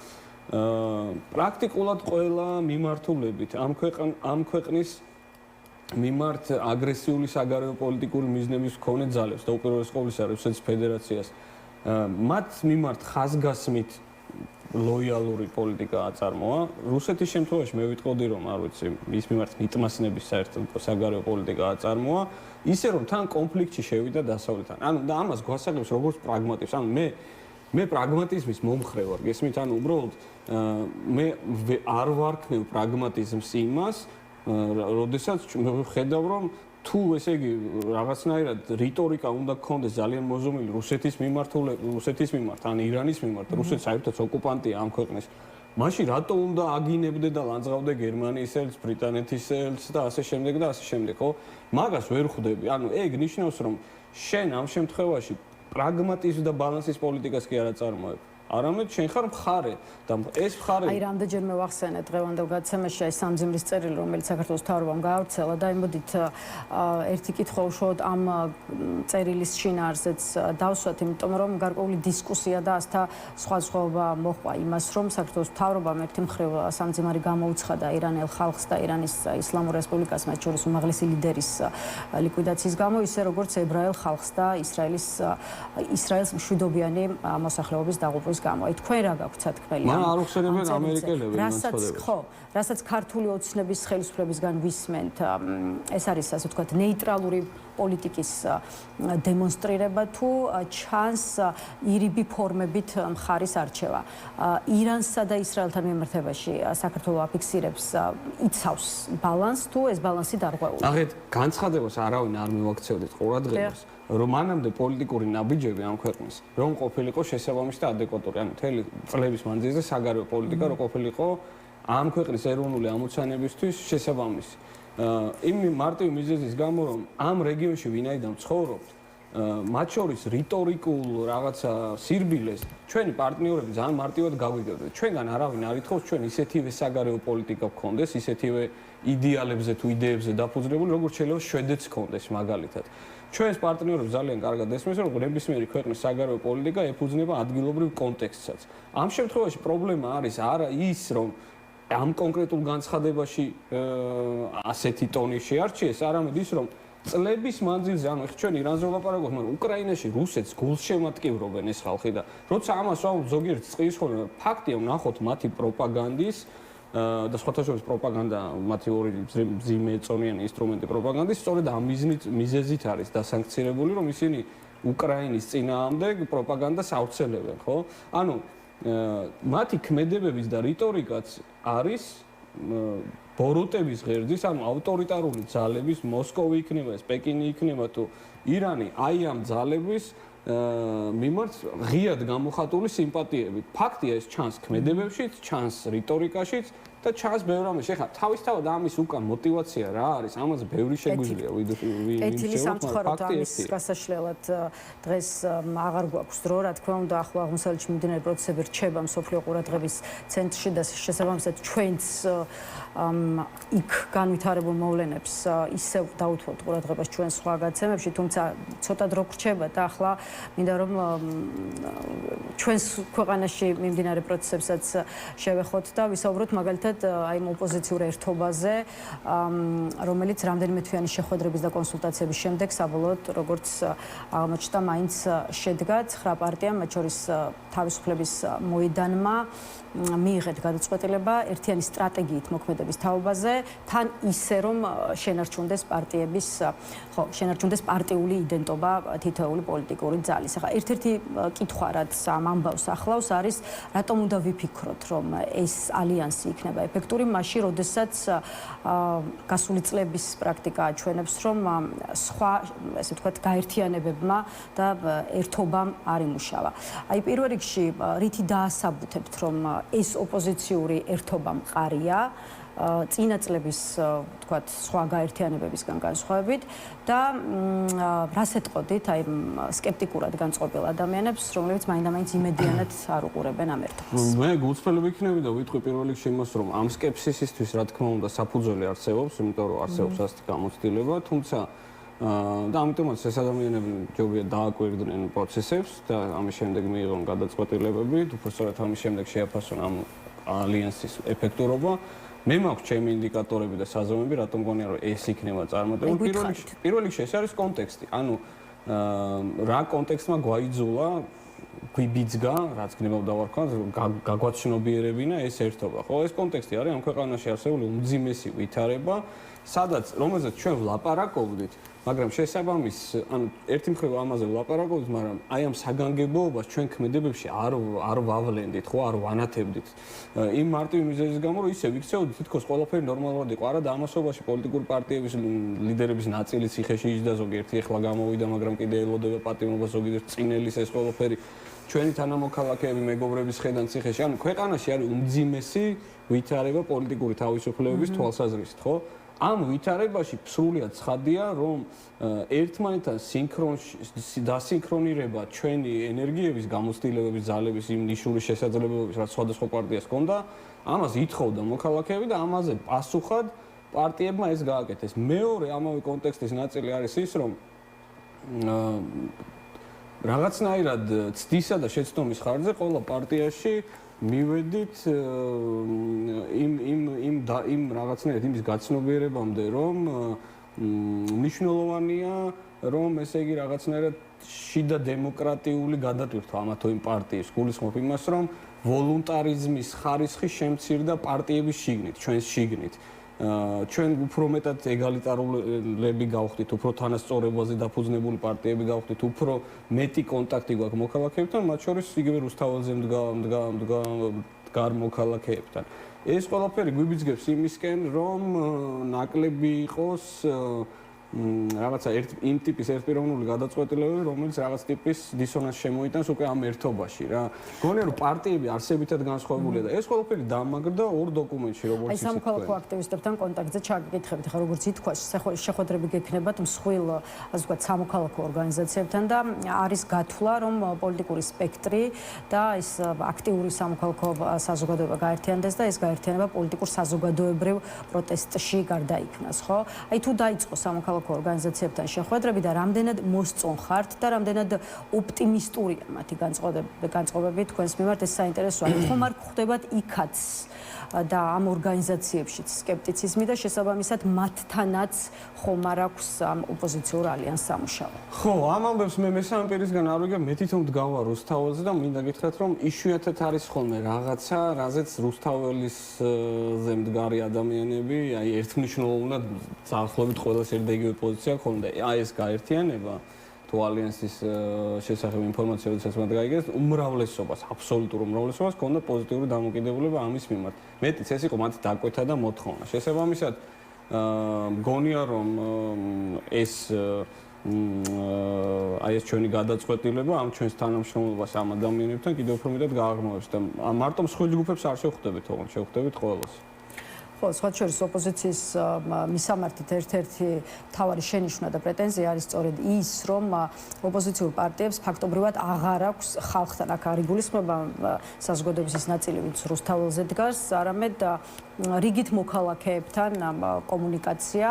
Speaker 5: პრაქტიკულად ყველა მიმართულებით ამ ქვეყნის მიმართ აგრესიული საგარეო პოლიტიკური მიზნების მქონე ძალებს და უპირველეს ყოვლისა რუსეთის ფედერაციას მათ მიმართ ხაზგასმით ლოიალური პოლიტიკა აწარმოა. რუსეთის შემთხვევაში მე ვიტყოდი, რომ არ ვიცი, მის მიმართ მიტმასნების საერთოდ საგარეო პოლიტიკა აწარმოა, ისე რომ თან კონფლიქტში შევიდა დასავლეთთან. ანუ და ამას გვასაღებს როგორც პრაგმატიზმს. ანუ მე პრაგმატიზმის მომხრე ვარ, გესმით? ანუ უბრალოდ მე არ ვარქმევ პრაგმატიზმს იმას, როდესაც ხედავ, რომ თუ ესე იგი რაღაცნაირად რიტორიკა უნდა გქონდეს ძალიან მოზომილი რუსეთის მიმართ, ან ირანის მიმართ, რუსეთი საერთოდ ოკუპანტია ამ ქვეყნის. მაშინ რატო უნდა აგინებდე და ლანძღავდე გერმანიის ელს, ბრიტანეთის ელს და ასე შემდეგ და ასე შემდეგ, ხო? მაგას ვერ ხვდები. ანუ ეგ ნიშნავს, რომ შენ ამ შემთხვევაში პრაგმატიზმს და ბალანსის პოლიტიკას კი არ აწარმოებ. არამედ შენ ხარ მხარე და ეს მხარე
Speaker 1: აი რამდენჯერმე ვახსენეთ დღევანდელ გადაცემაში აი სამძიმრის წერილი, რომელიც საქართველოს მთავრობამ გაავრცელა და იმოდით ერთი კითხვა უშუალოდ ამ წერილის შინაარსზეც დავსვათ, იმიტომ რომ გარკვეული დისკუსია და ასთა სხვადასხვაობა მოჰყვა იმას, რომ საქართველოს მთავრობამ ერთი მხრივ სამძიმარი გამოუცხადა ირანელ ხალხს და ირანის ისლამურ რესპუბლიკას, მათ შორის უმაღლესი ლიდერის ლიკვიდაციის გამო, ისე როგორც ებრაელ ხალხს და ისრაელს მშვიდობიანი მოსახლეობის დაღუპვის გამო. აი თქვენ რა გაქვთ სათქმელი?
Speaker 5: მან არ უხსენებენ ამერიკელები განსხვავებას.
Speaker 1: ხო, რასაც ქართული ოცნების ხელისუფლებისგან ვისმენთ, ეს არის ასე ვთქვათ ნეიტრალური პოლიტიკის დემონსტრირება თუ ჩანს ირიბი ფორმებით მხარის არჩევა. ირანსა და ისრაელთან მიმართებაში საქართველო აფიქსირებს იცავს ბალანსს თუ ეს ბალანსი დარღვეულია?
Speaker 5: ნახეთ, განცხადებას არავინ არ მივაქცევდით ყურადღებას, რომ მანამდე პოლიტიკური ნაბიჯები ამ ქვეყნის რომ ყოფილიყო შესაბამისი და ადეკვატური, ანუ მთელი წლების მანძილზე საგარეო პოლიტიკა რომ ყოფილიყო ამ ქვეყნის ეროვნული ამოცანებისთვის შესაბამისი. იმ მარტივი მიზეზის გამო, რომ ამ რეგიონში ვინაიდან ცხოვრობთ, მათ შორის რიტორიკულ რაღაცა სირბილეს ჩვენი პარტნიორები ძალიან მარტივად გაგვიგებდნენ. ჩვენგან არავინ არ ითხოვს ჩვენ ისეთივე საგარეო პოლიტიკა გქონდეს, ისეთივე იდეალებზე თუ იდეებზე დაფუძნებული, როგორც შეიძლება შვედეთს გქონდეს მაგალითად. ჩვენს პარტნიორებს ძალიან კარგად ესმის, რომ ნებისმიერი ქვეყნის საგარეო პოლიტიკა ეფუძნება ადგილობრივ კონტექსტსაც. ამ შემთხვევაში პრობლემა არის არა ის, რომ ამ კონკრეტულ განცხადებაში ასეთი ტონი შეარჩიეს, არამედ ის, რომ წლების მანძილზე, ანუ ეხლა ჩვენ ირანზე ვლაპარაკობთ, მაგრამ უკრაინაში რუსეთს გულს შემატკივრობენ ეს ხალხი და როცა ამას ვამბობ ზოგიერთ წყლის ხოლმე, ფაქტია, ვნახოთ მათი პროპაგანდის და სხვათა შორის პროპაგანდა, მათი ორი მძიმეწონიანი ინსტრუმენტი პროპაგანდის, სწორედ ამ მიზეზით არის დასანქცირებული, რომ ისინი უკრაინის წინააღმდეგ პროპაგანდას ავრცელებენ, ხო? ანუ მათი ქმედებების და რიტორიკაც არის ბოროტების ღერძის, ანუ ავტორიტარული ძალების, მოსკოვი იქნება, პეკინი იქნება თუ ირანი, აი ამ ძალების მიმართ ღიად გამოხატული სიმპათიები. ფაქტია ეს ჩანს ქმედებებშიც, ჩანს რიტორიკაშიც და ჩანს ბევრ ამაში. ეხლა თავისთავად ამის უკან мотиваცია რა არის? ამაზე ბევრი შეგვიძლია
Speaker 1: ეთილი სამწუხაროდ ამის გასაშლელად დღეს აღარ გვაქვს დრო, რა თქმა უნდა, ახლო აღმოსავლეთში მიმდინარე პროცესები რჩება მსოფლიო ყურადღების ცენტრში და შესაბამისად ჩვენც იქ განვითარებულ მოვლენებს ისევ დაუთმობთ ყურადღებას ჩვენ სხვა გადაცემებში, თუმცა ცოტა დრო გრჩება და ახლა მინდა რომ ჩვენს ქვეყანაში მიმდინარე პროცესებსაც შევეხოთ და ვისაუბროთ მაგალითად აი ამ ოპოზიციურ ერთობაზე, რომელიც რამდენიმე თვიანი შეხვედრების და კონსულტაციების შემდეგ საბოლოოდ როგორც აღმოჩნდა მაინც შედგა 9 პარტიამ, მათ შორის თავისუფლების მოედანმა მიიღეთ გადაწყვეტილება ერთიანი სტრატეგიით მოქმედების თაობაზე, თან ისე რომ შენარჩუნდეს პარტიების, შენარჩუნდეს პარტიული იდენტობა თითოეული პოლიტიკური ძალის. ახლა ერთ-ერთი კითხვა, რაც ამ ამბავს ახლავს, არის რატომ უნდა ვიფიქროთ, რომ ეს ალიანსი იქნება ეფექტური, მაშინ, როდესაც გასული წლების პრაქტიკა აჩვენებს, რომ სხვა, ესე ვთქვათ, გაერთიანებებმა და ერთობამ არ იმუშავა. აი პირველ რიგში რითი დაასაბუთებთ, რომ ეს ოპოზიციური ერთობა მყარია წინა წლების ვთქვათ სხვა გაერთიანებებისგან განსხვავებით და რას ეტყოდით აი სკეპტიკურად განწყობილ ადამიანებს, რომლებიც მაინდა-მაინც იმედიანად არ უყურებენ ამ ერთობას?
Speaker 5: მე გულწრფელი ვიქნები და ვიტყვი პირველ რიგში იმას, რომ ამ სკეპსისისთვის რა თქმა უნდა საფუძველი არსებობს, იმიტომ რომ არსებობს ასეთი გამოცდილება, თუმცა და ამიტომაც ეს ადამიანები ჯობია დააკვირდნენ პროცესებს და ამის შემდეგ მიიღონ გადაწყვეტილებები, უბრალოდ ამის შემდეგ შეაფასონ ამ ალიანსის ეფექტურობა. მე მაქვს ჩემი ინდიკატორები და საზომები, რატომ მგონია რომ ეს იქნება წარმატებული. პირველ რიგში ეს არის კონტექსტი. ანუ რა კონტექსტმა გვაიძულა, გვიბიძგა, რაც გნებავ დავარქვა, გაგვაცნობიერებინა ეს ერთობა. ხო, ეს კონტექსტი არის ამ ქვეყანაში არსებული უმძიმესი ვითარება, სადაც რომელზეც ჩვენ ვლაპარაკობდით, მაგრამ შესაბამის, ანუ ერთი მხრივ ამაზე ვლაპარაკობდით, მაგრამ აი ამ საგანგებოებას ჩვენ ქმედებებში არ ვავლენდით, ხო, არ ვანათებდით. იმ მარტივი მიზეზის გამო, რომ ისე ვიქცეოდით, თითქოს ყველაფერი ნორმალურად იყო. არა და ამასობაში პოლიტიკური პარტიების ლიდერების ნაწილი ციხეში იჯდა, ზოგიერთი ეხლა გამოვიდა, მაგრამ კიდე ელოდება პატიმრობას, ზოგიერთ წინელის ეს ყველაფერი ჩვენი თანამოქალაქეები, მეგობრების ხედან ციხეში. ანუ ქვეყანაში არის უმძიმესი ვითარება პოლიტიკური თავისუფლებების თვალსაზრისით, ხო? ამ ვითარებაში სრულიად ცხადია, რომ ერთმანეთთან დასინქრონირება ჩვენი ენერგიების, გამოცდილებების, ძალების იმ ნიშნული შესაძლებლობების, რაც სხვადასხვა პარტიას ჰქონდა, ამას ითხოვდა მოქალაქეები და ამაზე პასუხად პარტიებმა ეს გააკეთეს. მეორე ამავე კონტექსტის ნაწილი არის ის, რომ რაღაცნაირად ცდისა და შეცდომის ხარჯზე ყველა პარტიაში მივედით იმ რაღაცნაირად იმის გაცნობიერებამდე, რომ მნიშვნელოვანია, რომ ესე იგი რაღაცნაირად შიდა დემოკრატიული გადატვირთვა ამა თუ იმ პარტიის. გულისხმობ იმას, რომ ვოლუნტარიზმის ხარისხი შემცირდა პარტიების შიგნით, ჩვენს შიგნით. ჩვენ უფრო მეტად ეგალიტარულები გავხდით, უფრო თანასწორობაზე დაფუძნებული პარტიები გავხდით, უფრო მეტი კონტაქტი გვაქვს მოქალაქეებთან, მათ შორის იგივე რუსთაველზე მდგარ მოქალაქეებთან. ეს ყველაფერი გვიბიძგებს იმისკენ, რომ ნაკლები იყოს რაღაცა იმ ტიპის ერთპიროვნული გადაწყვეტილებები, რომელიც რაღაც ტიპის დისონანსს შემოიტანს უკვე ამ ერთობაში რა. გონია რომ პარტიები არსებითად განსხვავებულია და ეს ყველაფერი დამაგრდა ორ დოკუმენტში, როგორც
Speaker 1: აი სამოქალაქო აქტივისტებთან კონტაქტზე ჩაგიკითხებით, ხა როგორც ითქვა, შეხვედრები გექნებათ მსხვილ, ასე ვთქვათ, სამოქალაქო ორგანიზაციებთან და არის გათვლა, რომ პოლიტიკური სპექტრი და ეს აქტიური სამოქალაქო საზოგადოება გაერთიანდეს და ეს გაერთიანება პოლიტიკურ საზოგადოებრივ პროტესტში გარდაიქმნას, ხო? აი თუ დაიწყო სამოქალაქო ორგანიზაციებთან შეხვედრები და რამდენად მოსწონხართ და რამდენად ოპტიმისტურია მათი განწყობები თქვენს მიმართ, ეს საინტერესოა. ხომ არ გვხვდებათ იქაც და ამ ორგანიზაციებშიც სკეპტიციზმი და შესაბამისად მათთანაც ხომ არ აქვს ამ ოპოზიციურ ალიანსს სამუშაო.
Speaker 5: ხო, ამ ამბებს მე მესამე პირისგან არ ვიგებ, მე თვითონ მდგავარ რუსთაველზე და მინდა გითხრათ, რომ იშვიათად არის ხოლმე რაღაცა, რაზეც რუსთაველის მდგარი ადამიანები, აი ერთმნიშვნელოვნად დაახლოებით ყველას ერთ და იგივე პოზიცია ჰქონდა. აი ეს გაერთიანება თუ ალიანსის შესახებ ინფორმაცია როდესაც მათ გაიგეს, უმრავლესობას, აბსოლუტურ უმრავლესობას ჰქონდა პოზიტიური დამოკიდებულება ამის მიმართ. მეტიც ეს იყო მათი დაკვეთა და მოთხოვნა. შესაბამისად, მგონია რომ ეს აი ეს ჩვენი გადაწყვეტილება ამ ჩვენს თანამშრომლობას ამ ადამიანებთან კიდევ უფრო მეტად გააღრმავებს და მარტო მსხვილ ჯგუფებს არ შევხვდებით, თორემ შევხვდებით ყველას.
Speaker 1: ხო, სხვა შორის ოპოზიციის მისამართით ერთ-ერთი მთავარი შენიშვნა და პრეტენზია არის სწორედ ის, რომ ოპოზიციურ პარტიებს ფაქტობრივად აღარ აქვს ხალხთან აქ არ იგულისხმება საზოგადოების ის ნაწილი, ვინც რუსთაველზე დგას, არამედ რიგით მოქალაქეებთან კომუნიკაცია.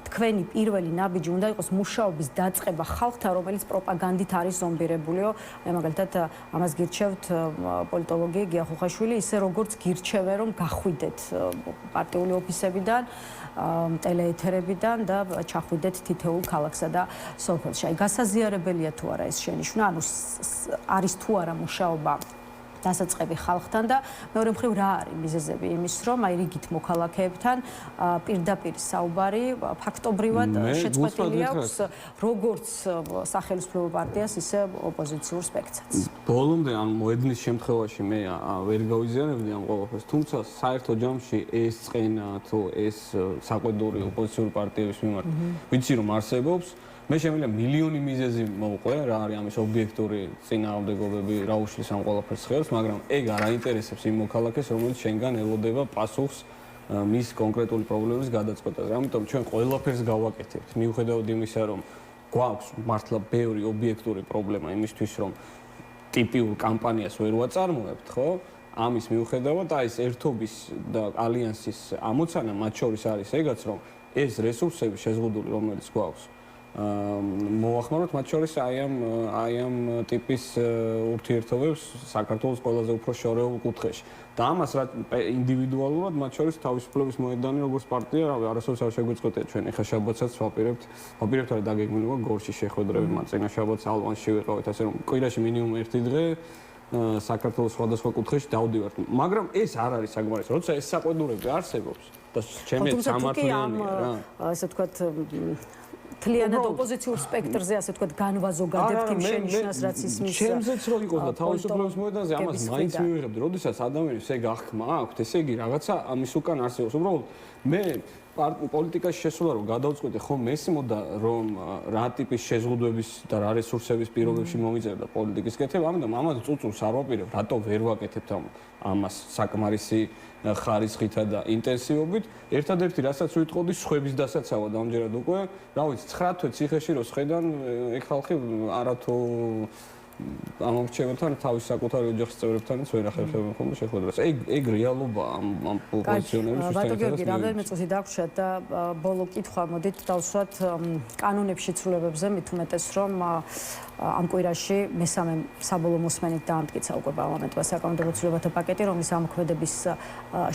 Speaker 1: თქვენი პირველი ნაბიჯი უნდა იყოს მუშაობის დაწყება ხალხთან, რომელიც პროპაგანდით არის ზომბირებულიო. მე მაგალითად ამას გირჩევთ პოლიტოლოგი გია ხუხაშვილი, ისე როგორც გირჩევენ, რომ გახვიდეთ პარტიული ოფისებიდან, ტელეეთერებიდან და ჩახვიდეთ თითოეულ ქალაქსა და სოფელში. აი გასაზიარებელია თუ არა ეს შენიშვნა, ანუ არის თუ არა მუშაობა დასაწყები ხალხთან და მეორე მხრივ რა არის მიზეზები იმის, რომ აი რიგით მოქალაქეებთან პირდაპირ საუბარი ფაქტობრივად შეწყვეტილი აქვს როგორც სახელმწიფო პარტიას, ისე ოპოზიციურ სპექტრსაც.
Speaker 5: ბოლომდე ან მოედნის შემთხვევაში მე ვერ გავიზიანებდი ამ ყველაფერს, თუმცა საერთო ჯამში ეს წყენა თუ ეს საყვედური ოპოზიციური პარტიების მიმართ ვიცი რომ არსებობს. მე შემიძლია მილიონი მიზეზი მოვყვე, რა არის ამის ობიექტური წინააღმდეგობები, რა უშლის ამ ყველაფერს ხელს, მაგრამ ეგ არ აინტერესებს იმ მოქალაქეს, რომელიც შენგან ელოდება პასუხს მის კონკრეტული პრობლემის გადაწყვეტაზე. ამიტომ ჩვენ ყველაფერს გავაკეთებთ, მიუხედავად იმისა, რომ გვაქვს მართლა ბევრი ობიექტური პრობლემა იმისთვის, რომ ტიპიურ კამპანიას ვერ ვაწარმოებთ, ხო? ამის მიუხედავად აი ეს ერთობის და ალიანსის ამოცანა მათ შორის არის ეგაც, რომ ეს რესურსები შეზღუდული, რომელიც გვაქვს მოახმაროთ მათ შორის აი ამ ტიპის ურთიერთობებს საქართველოს ყველაზე უფრო შორეულ კუთხეში. და ამას რა ინდივიდუალურად მათ შორის თავისუფლების მოედანი როგორც პარტია, არასოდეს არ შეგვიწყვეტია ჩვენ. ეხლა შაბათსაც ვაპირებთ რა დაგეგმილიყო გორში შეხვედრები, მათ წინა შაბათს ალვანში ვიყავით, ასე რომ კვირაში მინიმუმ ერთი დღე საქართველოს სხვადასხვა კუთხეში დავდივართ. მაგრამ ეს არ არის საკმარისი, როცა ეს საყვედურები არსებობს და ჩემი სამართლიანია რა.
Speaker 1: ასე ვთქვათ თლიანად ოპოზიციურ სპექტრზე, ასე ვთქვათ, განვაზოგადებთ იმ შენიშვნას, რაც ისმის.
Speaker 5: ჩემზეც რო იყოს და თავისუფლების მოედანზე ამას მაინც მივიღებდი. როდესაც ადამიანს ეგ აღქმა აქვს, ესე იგი რაღაცა ამის უკან არსებობს. უბრალოდ მე პოლიტიკაში შესულა რომ გადავწყვეტე ხომ მესმოდა რომ რა ტიპის შეზღუდვების და რა რესურსების პირობებში მომიწერდა პოლიტიკის კეთება, ამიტომ ამას წუწურს არ ვაპირებ, რატო ვერ ვაკეთებთ ამას საკმარისი ხარისხითა და ინტენსივობით. ერთადერთი რასაც ვიტყოდი, სხვების დასაცავად ამჯერად უკვე, რა ვიცი, 9 თვე ციხეში რო სხედან, ეგ ხალხი არათუ ამორჩევებთან თავის საკუთარი ოჯახის წევრებთანაც ვერ ახერხებენ ხოლმე შეხვედრას. ეგ რეალობა ამ პოზიციონერების
Speaker 1: ბატონო გიორგი, რამდენიმე წუთი დაგვრჩათ და ბოლო კითხვა მოდით დავსვათ კანონებში ცვლილებებზე, მით უმეტეს რომ ამ კვირაში მესამე საბოლოო მოსმენით დაამტკიცა უკვე პარლამენტმა საკანონმდებლო ცვლილებათა პაკეტი, რომლის ამოქმედების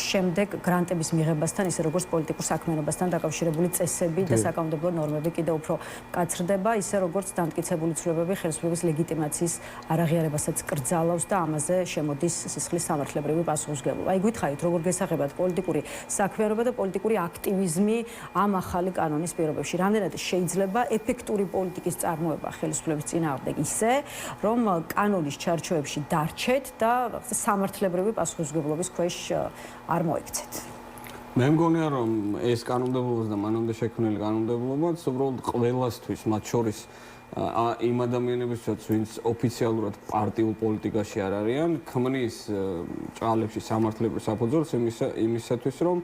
Speaker 1: შემდეგ გრანტების მიღებასთან, ისე როგორც პოლიტიკურ საქმიანობასთან დაკავშირებული წესები და საკანონმდებლო ნორმები კიდევ უფრო მკაცრდება, ისე როგორც დამტკიცებული ცვლილებები ხელისუფლების ლეგიტიმაციის არაღიარებასაც კრძალავს და ამაზე შემოდის სისხლის სამართლებრივი პასუხისმგებლობა. აი გითხარით, როგორ გესახებათ პოლიტიკური საქმიანობა და პოლიტიკური აქტივიზმი ამ ახალი კანონის პირობებში? რამდენად შეიძლება ეფექტური პოლიტიკის წარმოება ხელისუფლების წინააღმდეგ ისე, რომ კანონის ჩარჩოებში დარჩეთ და სამართლებრივი პასუხისმგებლობის ქვეშ არ მოექცეთ?
Speaker 5: მე მგონია რომ ეს კანონმდებლობა და მანამდე შექმნილი კანონმდებლობაც უბრალოდ ყველასთვის, მათ შორის იმ ადამიანებისთვის, ვინც ოფიციალურად პარტიულ პოლიტიკაში არ არიან, ქმნის ჭალებში სამართლებრივ საფუძველს იმისათვის, რომ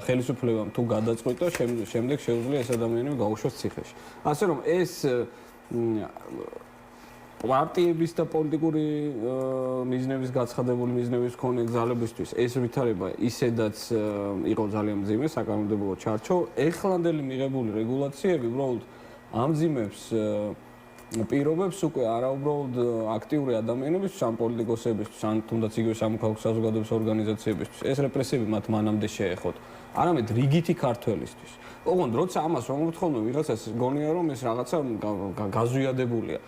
Speaker 5: ხელისუფლებამ თუ გადაწყვიტა, შემდეგ შეუძლია ეს ადამიანები გაუშვას ციხეში. ასე რომ ეს პარტიების და პოლიტიკური მიზნების გაცხადებული მიზნების მქონე ძალებისთვის ეს ვითარება ისედაც იყო ძალიან მძიმე საკანონმდებლო ჩარჩო. ეხლანდელი მიღებული რეგულაციები უბრალოდ ამძიმებს პირობებს უკვე არაუბრალოდ აქტიური ადამიანებისთვის, ან პოლიტიკოსებისთვის, ან თუნდაც იგივე სამოქალაქო საზოგადოების ორგანიზაციებისთვის. ეს რეპრესიები მათ მანამდე შეეხოთ. არამედ რიგითი ქართველისთვის. ოღონდ როცა ამას ვამბობთ ხოლმე, ვიღაცას გონია რომ ეს რაღაცა გაზვიადებულია.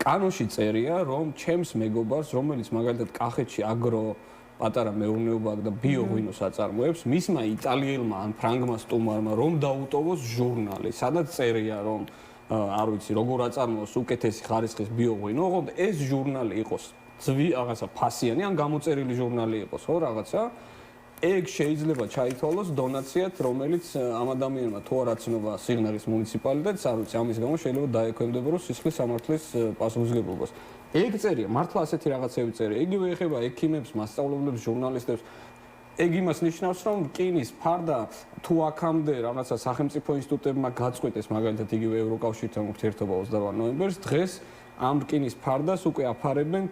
Speaker 5: კანონში წერია, რომ ჩემს მეგობარს, რომელიც მაგალითად კახეთში აგრო პატარა მეურნეობა აქვს და ბიოღვინოს აწარმოებს, მისმა იტალიელმა ან ფრანგმა სტუმარმა რომ დაუტოვოს ჟურნალი, სადაც წერია, რომ არ ვიცი, როგორ აწარმოოს უკეთესი ხარისხის ბიოღვინო, ოღონდ ეს ჟურნალი იყოს რაღაცა ფასიანი ან გამოწერილი ჟურნალი იყოს, ხო, რაღაცა. ეგ შეიძლება ჩაითვალოს დონაციად, რომელიც ამ ადამიანმა თუ არ აცნობა სიღნაღის მუნიციპალიტეტს, არ ვიცი, ამის გამო შეიძლება დაექვემდებაროს სისხლის სამართლის პასუხისმგებლობას. ეგ წერია, მართლა ასეთი რაღაცები წერია. იგივე ეხება ექიმებს, მასწავლებლებს, ჟურნალისტებს. ეგ იმას ნიშნავს, რომ რკინის ფარდა თუ აქამდე რაღაცა სახელმწიფო ინსტიტუტებმა გაწყვეტეს, მაგალითად იგივე ევროკავშირთან ურთიერთობა 28 ნოემბერს, დღეს ამ რკინის ფარდას უკვე აფარებენ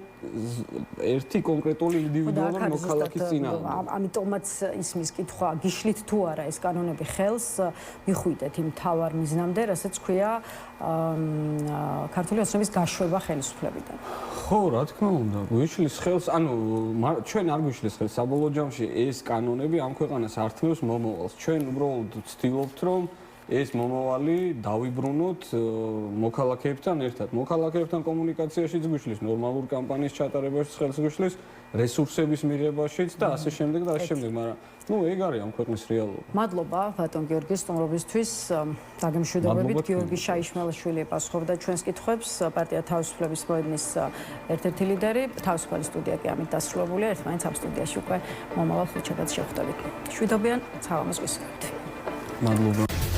Speaker 5: ერთი კონკრეტული ინდივიდუალური მოქალაქის წინააღმდეგ.
Speaker 1: ამიტომაც ისმის კითხვა, გიშლით თუ არა ეს კანონები ხელს, მიხვიდეთ იმ თავარ მიზნამდე, რასაც ქვია ქართული ოცნების გაშვება ხელისუფლებიდან.
Speaker 5: ხო, რა თქმა უნდა, გვიშლის ხელს, ანუ ჩვენ არ გვიშლის ხელს საბოლოო ჯამში ეს კანონები ამ ქვეყანას ართმევს მომავალს. ჩვენ უბრალოდ ვცდილობთ, რომ ეს მომავალი დავიბრუნოთ მოქალაქეებთან ერთად. მოქალაქეებთან კომუნიკაციაშიც გვიშლის, ნორმალურ კამპანიის ჩატარებაშიც ხელს გვიშლის, რესურსების მიღებაშიც და ასე შემდეგ და ასე შემდეგ, მაგრამ ეგ არის ამ ქვეყნის რეალობა.
Speaker 1: მადლობა ბატონ გიორგი სტუმრობისთვის. დაგემშვიდობებით, გიორგი შაიშმელაშვილი ეპასუხებდა ჩვენს კითხვებს, პარტია თავისუფლების მოედნის ერთ-ერთი ლიდერი. თავისუფალი სტუდია კი ამით დასრულებულია, ერთმანეთს ამ სტუდიაში უკვე მომავალ ხუთშაბათს შევხვდებით. მშვიდობიან, საღამოს გისურვებთ.
Speaker 5: მადლობა.